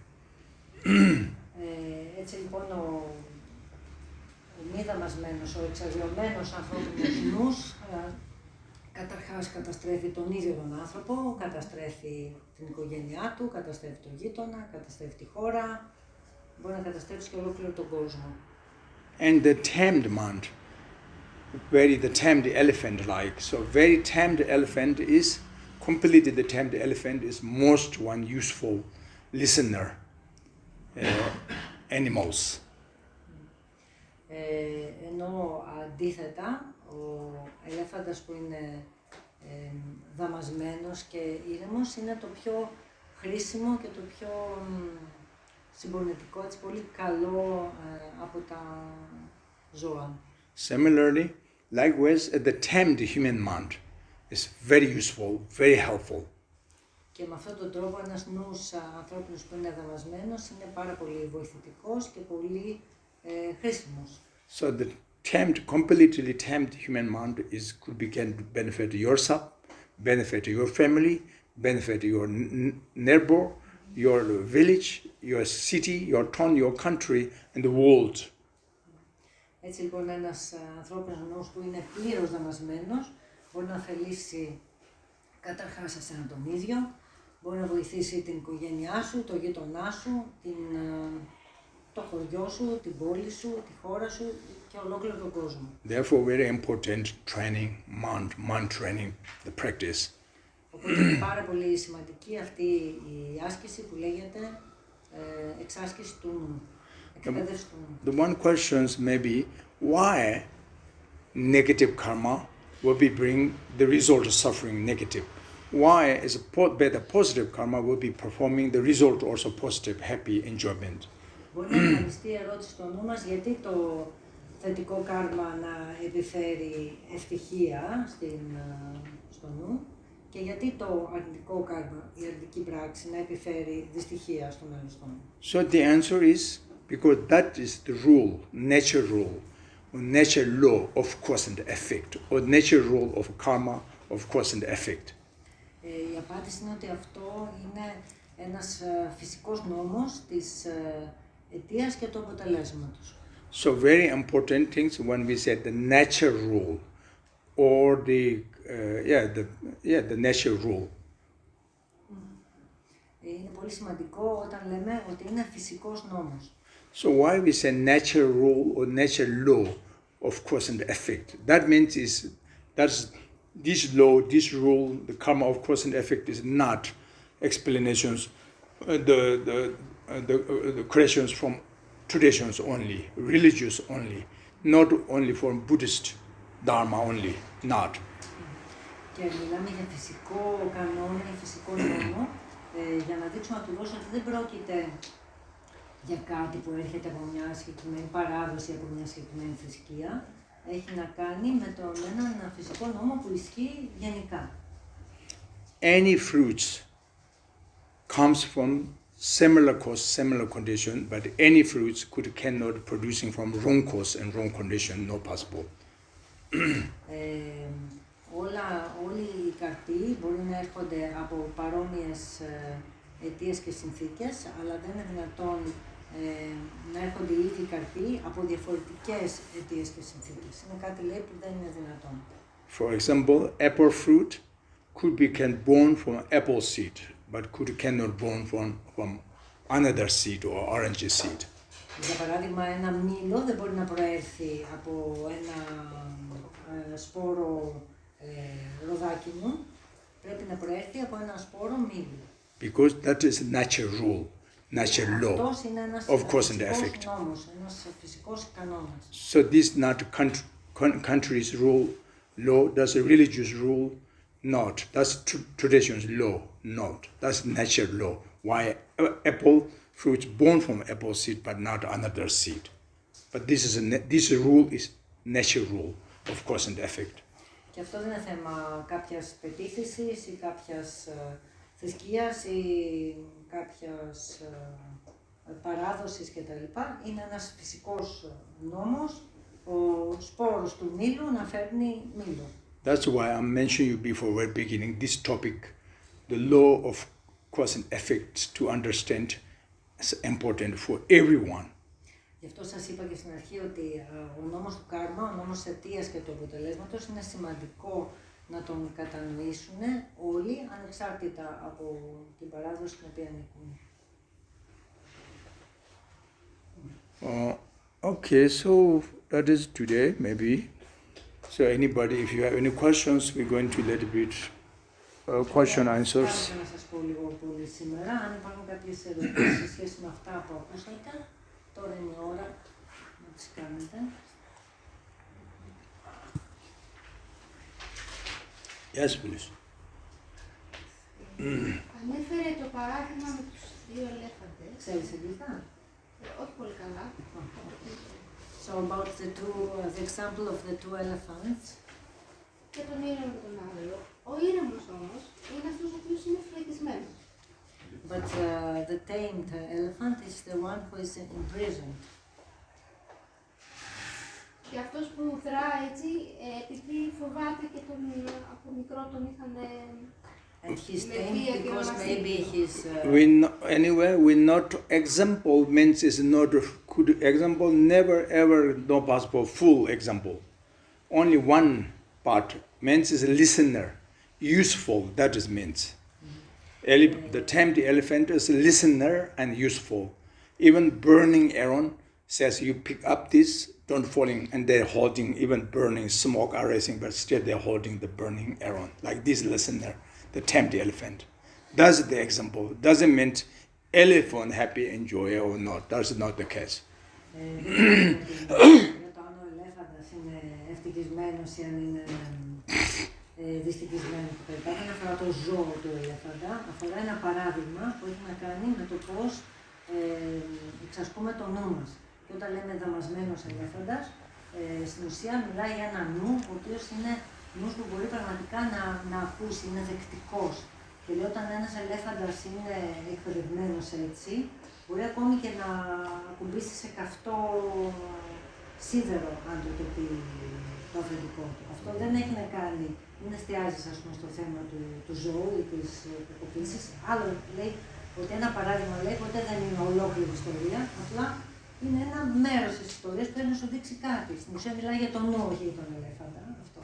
Έτσι λοιπόν ο μη δαμασμένος, ο εξαγριωμένος ανθρώπινος νους καταρχάς καταστρέφει τον ίδιο τον άνθρωπο, καταστρέφει την οικογένειά του, καταστρέφει τον γείτονα, καταστρέφει τη χώρα, μπορεί να καταστρέψει και ολόκληρο τον κόσμο. And the tamed mind, the tamed elephant-like. So very tamed elephant is completely the tamed elephant is most one useful listener animals. Ενώ αντίθετα, ο ελέφαντας που είναι δαμασμένος και ήρεμος είναι το πιο χρήσιμο και το πιο συμπονετικό, έτσι πολύ καλό από τα ζώα. Similarly, likewise, the tamed human mind is very useful, very helpful. Και με αυτόν τον τρόπο ένας νους ανθρώπινος που είναι δαμασμένος είναι πάρα πολύ βοηθητικός και πολύ χρήσιμος. So the completely tamed human mind can benefit yourself, benefit your family, benefit your neighbor, your village, your city, your town, your country, and the world. Έτσι λοιπόν ένας ανθρώπινος νους που είναι πλήρως δαμασμένος μπορεί να ωφελήσει καταρχάς εσένα τον ίδιο, μπορεί να βοηθήσει την οικογένειά σου, το γείτονά σου, το χωριό σου, την πόλη σου, τη χώρα σου και ολόκληρο τον κόσμο. Therefore, very important training, mind training, the practice. Οπότε είναι πάρα πολύ σημαντική αυτή η άσκηση που λέγεται εξάσκηση του νου, εκπαίδευση του νου. The one question may be, why negative karma will bring the result of suffering negative? Why is better positive karma will be performing the result also positive, happy enjoyment? Μπορεί να εμφανιστεί η ερώτηση στο νου μας γιατί το θετικό κάρμα να επιφέρει ευτυχία στο νου και γιατί το αρνητικό κάρμα, η αρνητική πράξη να επιφέρει δυστυχία στο μέλλον στο νου. So the answer is because that is the rule, nature rule, or nature law of cause and effect, or nature rule of karma of cause and effect. Η απάντηση είναι ότι αυτό είναι ένας φυσικός νόμος της αιτίας και του αποτελέσματος. So very important things when we say the nature rule or the nature rule. Είναι πολύ σημαντικό όταν λέμε ότι είναι φυσικός νόμος. So why we say nature rule or nature law of cause and effect? That means this law, this rule, the karma of cause and effect is not explanations, the creations from traditions only, religious only, not only from Buddhist dharma only, not. Και μιλάμε για φυσικό κανόνα, για φυσικό νόμο, για να δείξουμε ακριβώς ότι δεν πρόκειται για κάτι που έρχεται από μια συγκεκριμένη παράδοση, από μια συγκεκριμένη θρησκεία. Έχει να κάνει με έναν φυσικό νόμο που ισχύει γενικά. Any fruits comes from similar cause, similar condition, but any fruits cannot producing from wrong cause and wrong condition, not possible. Όλοι οι καρποί μπορεί να έρχονται από παρόμοιες αιτίες και συνθήκες, αλλά δεν είναι δυνατόν να έρχονται οι ίδιοι καρποί από διαφορετικές αιτίες και συνθήκες. Είναι κάτι λέει που δεν είναι δυνατόν. For example, apple fruit can born from apple seed, but cannot born from another seed or orange seed. Για παράδειγμα, ένα μήλο δεν μπορεί να προέρθει από ένα σπόρο ροδάκινου, πρέπει να προέρθει από ένα σπόρο μήλου. Because that is natural rule, natural law of cause and effect. So this not country's rule, law, that's a religious rule, not. That's tradition's law, not. That's natural law. Why apple fruits born from apple seed but not another seed. But this rule is natural rule of cause and effect. Και αυτό δεν είναι θέμα κάποιας πεποίθησης ή κάποιας θρησκείας ή κάποιας παράδοσης κτλ. Είναι ένας φυσικός νόμος, ο σπόρος του μήλου να φέρνει μήλο. That's why I mentioned you before we're beginning this topic, the law of cause and effect to understand is important for everyone. Γι' αυτό σας είπα και στην αρχή ότι ο νόμος του κάρμα, ο νόμος της αιτίας και του αποτελέσματος είναι σημαντικό να τον κατανοήσουν όλοι, ανεξάρτητα από την παράδοση στην οποία ανήκουν. Okay, so that is today, maybe. So anybody, if you have any questions, we're going to let a bit question answers. Θα να σας πω λίγο πολύ σήμερα. Αν υπάρχουν κάποιες ερωτήσεις σε σχέση με αυτά που ακούσατε, τώρα είναι η ώρα να τις κάνετε. Yes, please. Ανέφερε το παράδειγμα με τους δύο ελέφαντες. Ξέρεις αγγλικά? Όχι πολύ καλά. So about the example of the two elephants. Και τον ήρεμο και τον άλλο. Ο ήρεμος όμως είναι αυτός ο οποίος είναι φυλακισμένος. But the tamed elephant is the one who is imprisoned. Και αυτός που δρά έτσι, επειδή φοβάται και τον από μικρό τον είχαν... And he's tamed because maybe he's... Anyway, we not example means is not good example, never ever no possible full example. Only one part means is listener, useful, that is means. The tamed elephant is listener and useful. Even burning Aaron says you pick up this, don't falling, and they're holding, even burning smoke are rising, but still they're holding the burning Aaron, like this listener, the tamed elephant. That's the example. Doesn't mean elephant happy, enjoy or not. That's not the case. Όταν ο ελέφαντας είναι ευτυχισμένος ή αν είναι δυστυχισμένος κτλ. Δεν αφορά το ζώο του ελέφαντα, αφορά ένα παράδειγμα που έχει να κάνει με το πώς εξασκούμε το νου μας. Και όταν λέμε δαμασμένος ελέφαντας, στην ουσία μιλάει για ένα νου, ο οποίος είναι νους που μπορεί πραγματικά να ακούσει, είναι δεκτικός. Και λέει όταν ένας ελέφαντας είναι εκπαιδευμένος έτσι, μπορεί ακόμη και να ακουμπήσει σε καυτό σίδερο, αν το πει το αφεντικό του. Αυτό δεν έχει να κάνει, δεν εστιάζει ας πούμε, στο θέμα του ζώου ή της κακοποίησης. Άλλο λέει ότι ένα παράδειγμα λέει ποτέ δεν είναι ολόκληρη ιστορία, απλά είναι ένα μέρος της ιστορίας που θέλει να σου δείξει κάτι. Στην ουσία μιλάει για τον νου, όχι για τον ελέφαντα. Αυτό.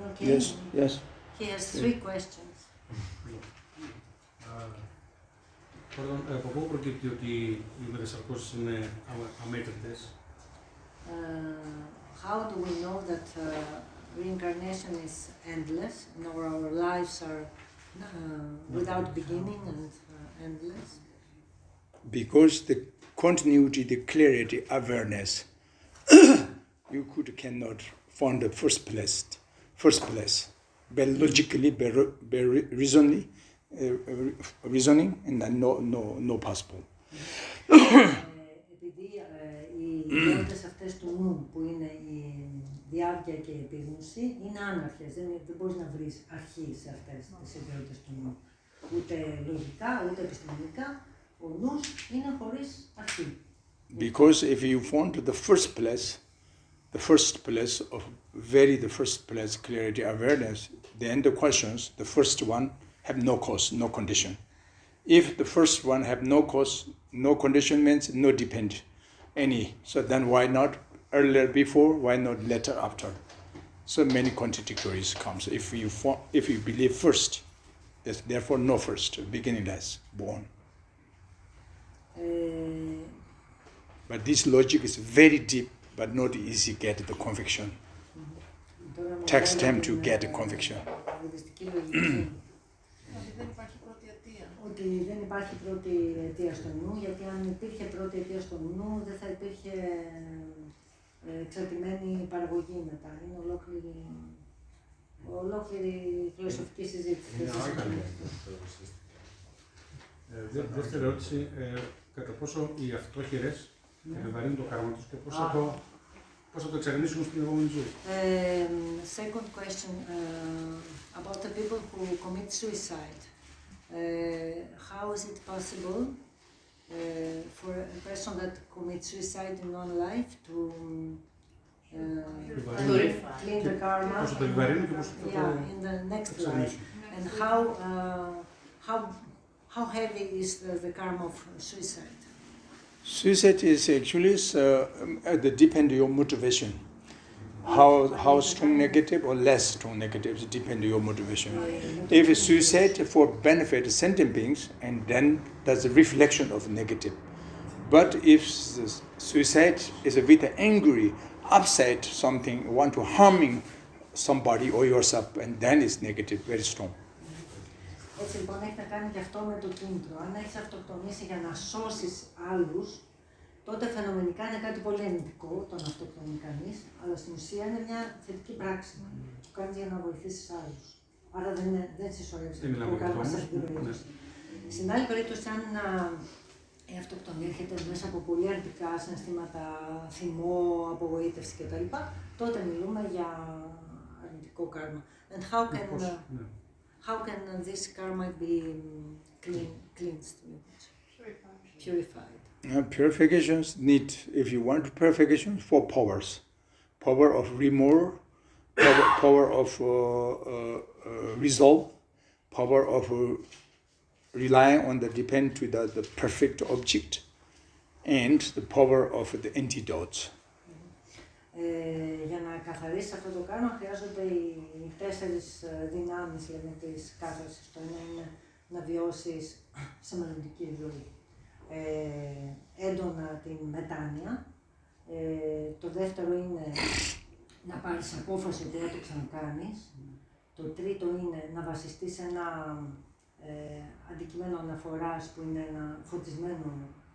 Okay. Yes, yes. He has 3 questions. Από πού προκύπτει ότι οι μετασαρκώσεις είναι αμέτρητες? How do we know that reincarnation is endless, and our lives are without beginning and endless? Because the continuity, the clarity, awareness, you cannot find the first place. By logically, by reasoning, and no possible. Επειδή οι ιδιότητες αυτές του νου, που είναι η διάρκεια και η επίγνωση, είναι άναρχες. Δεν μπορείς να βρεις αρχή σε αυτές τις ιδιότητες του νου. Ούτε λογικά, ούτε επιστημονικά, ο νους είναι χωρίς αρχή. Because if you find the first place clarity, awareness, then the questions, the first one have no cause, no condition. If the first one have no cause, no condition means no depend any. So then why not earlier before, why not later after? So many contradictories comes. If you believe first, there's therefore no first, beginningless, born. But this logic is very deep, but not easy to get the conviction. Takes time to get the conviction. Ότι δεν υπάρχει πρώτη αιτία στο νου, γιατί αν υπήρχε πρώτη αιτία στο νου, δεν θα υπήρχε εξαρτημένη παραγωγή μετά. Είναι ολόκληρη φιλοσοφική συζήτηση. Δεύτερη ερώτηση. κατά πόσο οι αυτόχειρες επιβαρύνουν το κάρμα τους και πώς θα το εξερευνήσουν στην επόμενη ζωή. Second question about the people who commit suicide. How is it possible for a person that commits suicide in one life to clean the karma in the next life? And how heavy is the karma of suicide? Suicide is actually depend on your motivation. How strong negative or less strong negative depend on your motivation. If it's suicide for benefit sentient beings, and then that's a reflection of negative. But if suicide is with angry, upset something, want to harming somebody or yourself, and then it's negative, very strong. Έτσι λοιπόν έχει να κάνει και αυτό με το κίνητρο. Αν έχεις αυτοκτονήσει για να σώσεις άλλους, τότε φαινομενικά είναι κάτι πολύ ενδυτικό το να αυτοκτονεί κανείς, αλλά στην ουσία είναι μια θετική πράξη που κάνεις για να βοηθήσεις άλλους. Άρα δεν συσσωρεύεις το κάρμα σε αυτή την περίπτωση. Στην άλλη περίπτωση, αν η αυτοκτονία έρχεται μέσα από πολύ αρνητικά συναισθήματα, θυμό, απογοήτευση κτλ., τότε μιλούμε για αρνητικό κάρμα. And how can this karma be cleansed? Purified. Purifications need, if you want purification, 4 powers. Power of remorse, power of resolve, power of relying on the depend to the perfect object, and the power of the antidotes. Για να καθαρίσεις αυτό το κάρμα χρειάζονται οι 4 δυνάμεις της κάθαρσης. Το ένα είναι να βιώσεις σε μελλοντική ζωή έντονα την μετάνοια. Το δεύτερο είναι να πάρεις απόφαση ότι δεν το ξανακάνεις. Το τρίτο είναι να βασιστείς σε ένα αντικείμενο αναφοράς που είναι ένα φωτισμένο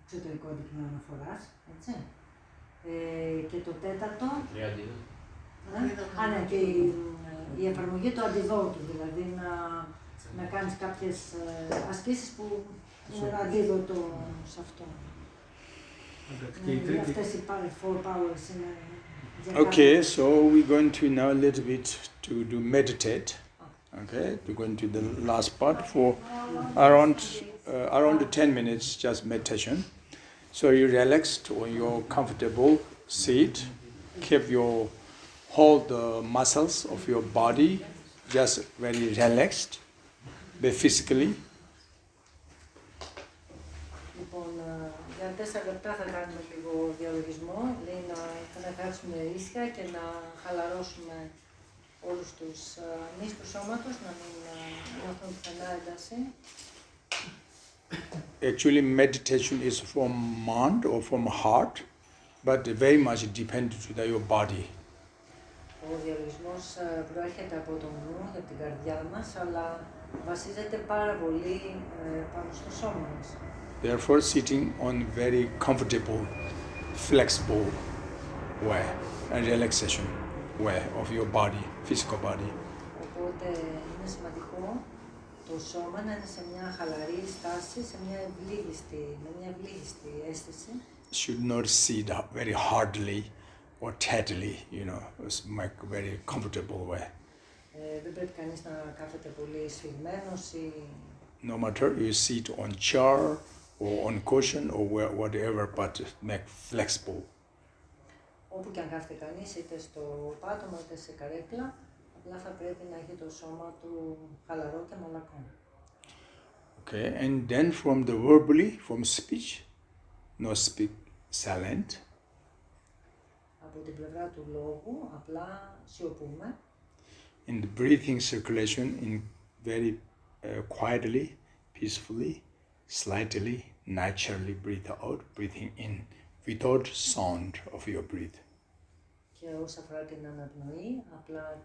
εξωτερικό αντικείμενο αναφοράς. Έτσι. Και το τέταρτο, ναι, και η εφαρμογή του αντιδότου, δηλαδή να κάνεις κάποιες ασκήσεις που είναι αντίδοτο σε αυτό. Αυτές οι 4 powers είναι... Okay, so we're going to now a little bit to do meditate. Okay, we're going to the last part for around 10 minutes, just meditation. So you're relaxed on your comfortable seat. Hold the muscles of your body just very relaxed, but physically. Λοιπόν, για 4 λεπτά θα κάνουμε λίγο διαλογισμό, λέει να κάτσουμε ήσυχα και να χαλαρώσουμε όλους τους μυς του σώματος, να μην νιώθουν πουθενά ένταση. Actually, meditation is from mind or from heart, but very much depends on your body. Ο διαλογισμός προέρχεται από το νου, από την καρδιά μας, αλλά βασίζεται πάρα πολύ πάνω στο σώμα μας. Therefore, sitting on very comfortable, flexible way and relaxation way of your body, physical body. Οπότε είναι σημαντικό το σώμα να είναι σε μια χαλαρή στάση, με μια ευλίγιστη αίσθηση. Should not sit very hardly or tightly, make very comfortable way. Δεν πρέπει κανείς να κάθεται πολύ σφιγμένος ή... No matter you sit on chair or on cushion or whatever, but make flexible. Όπου και αν κάθεται κανείς, είτε στο πάτωμα είτε σε καρέκλα, απλά θα πρέπει να έχει το σώμα του χαλαρό και μαλακό. Okay, and then from the verbally, from speech, no speak silent. Από την πλευρά του λόγου, απλά σιωπούμε. In the breathing circulation, in very quietly, peacefully, slightly, naturally breathe out, breathing in without sound of your breath. Και όσον αφορά την αναπνοή, απλά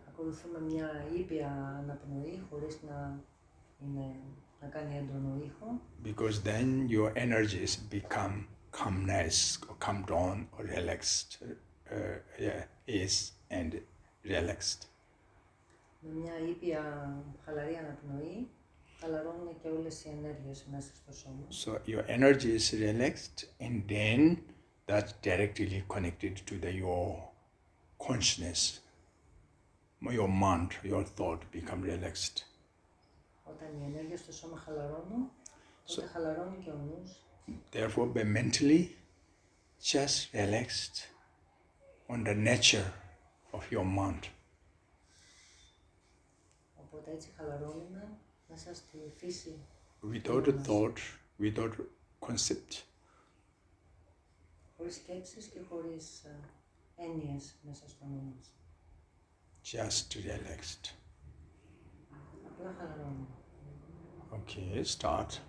ακολουθούμε μια ήπια αναπνοή χωρίς να κάνει έντονο ήχο. Because then your energies become calmness or calm down or relaxed, ease and relaxed. Με μια ήπια χαλαρή αναπνοή χαλαρώνουν και όλες οι ενέργειες μέσα στο σώμα. So your energy is relaxed, and then that's directly connected to your consciousness. Your mind, your thought become relaxed. Όταν οι ενέργειες στο σώμα χαλαρώνουν, τότε χαλαρώνει και ο νους. Therefore, be mentally just relaxed on the nature of your mind. Οπότε έτσι χαλαρώνουμε μέσα στη φύση. Without a thought, without concept. Χωρίς σκέψεις και χωρίς έννοιες μέσα στο νου μας. Just relaxed. Απλά χαλαρώνουμε. Okay, start.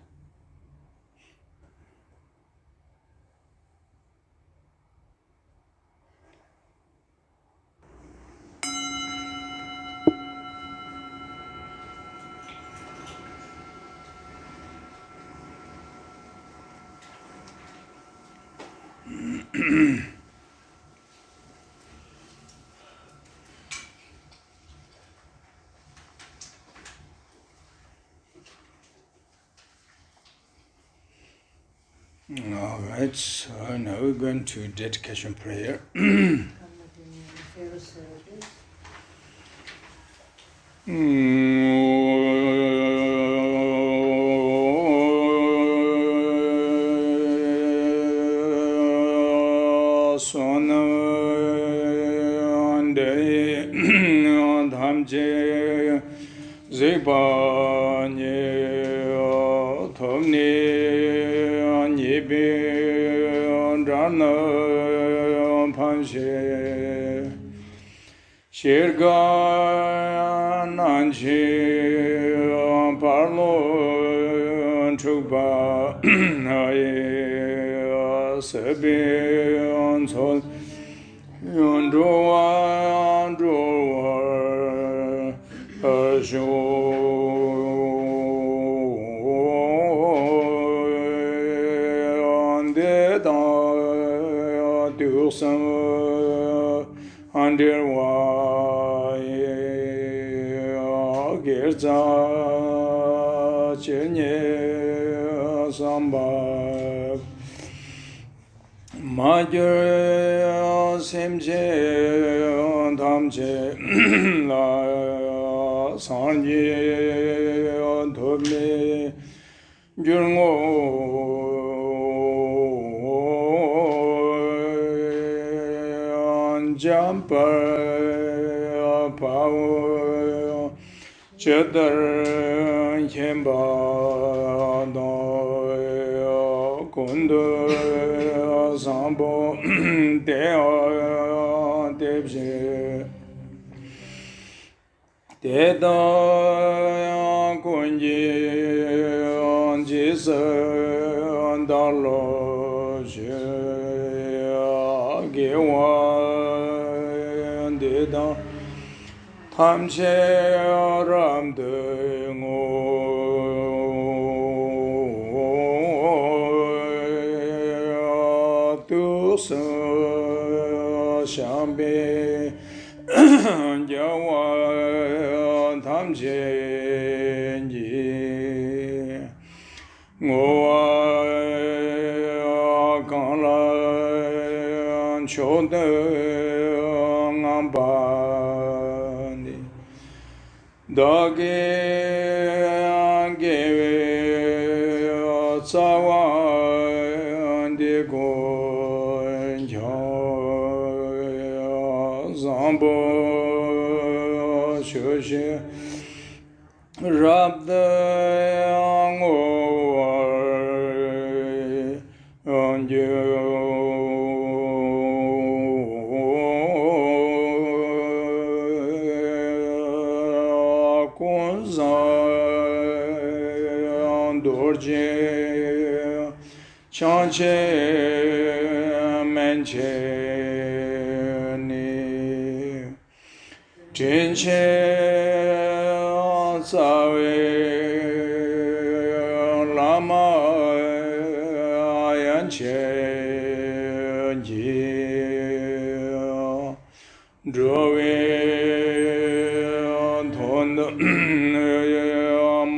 All right, so now we're going to dedication prayer. Κάνουμε την αφιέρωση ερωτής.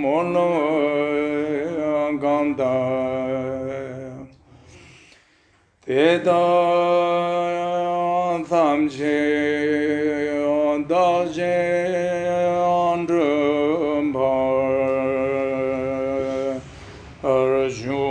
Mono Yanda Teta Thamche Daje Andrumpa Arjun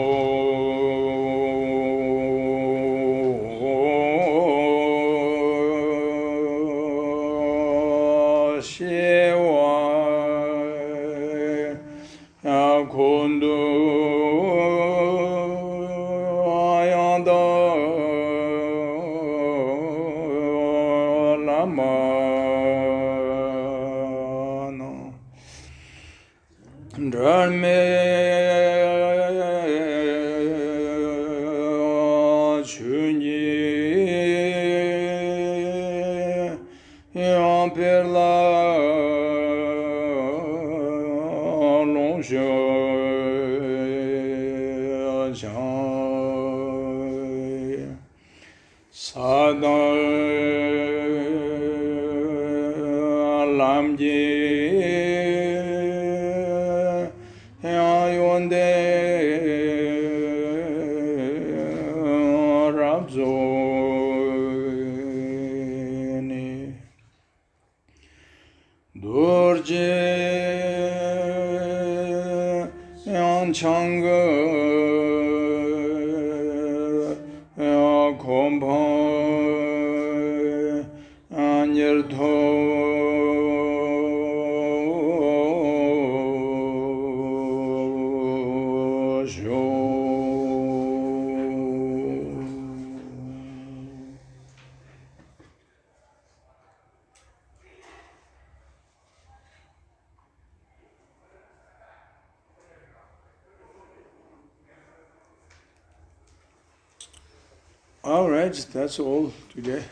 All right, that's all today.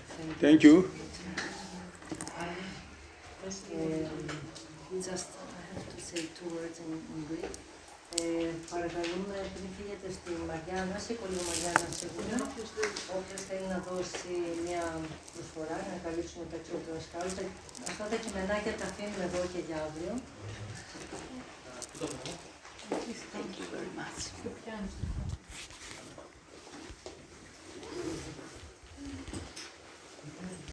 Thank you. Just I have to say 2 words in Greek. Παρακαλούμε πριν φύγετε στη Μαριάννα, σήκω λίγο Μαριάννα σίγουρα. Όποιος θέλει να δώσει μια προσφορά για να καλύψουμε τα εξώτερα σκάλους. Αυτά τα κειμενάκια τα αφήνουμε εδώ και για αύριο. Thank you very much.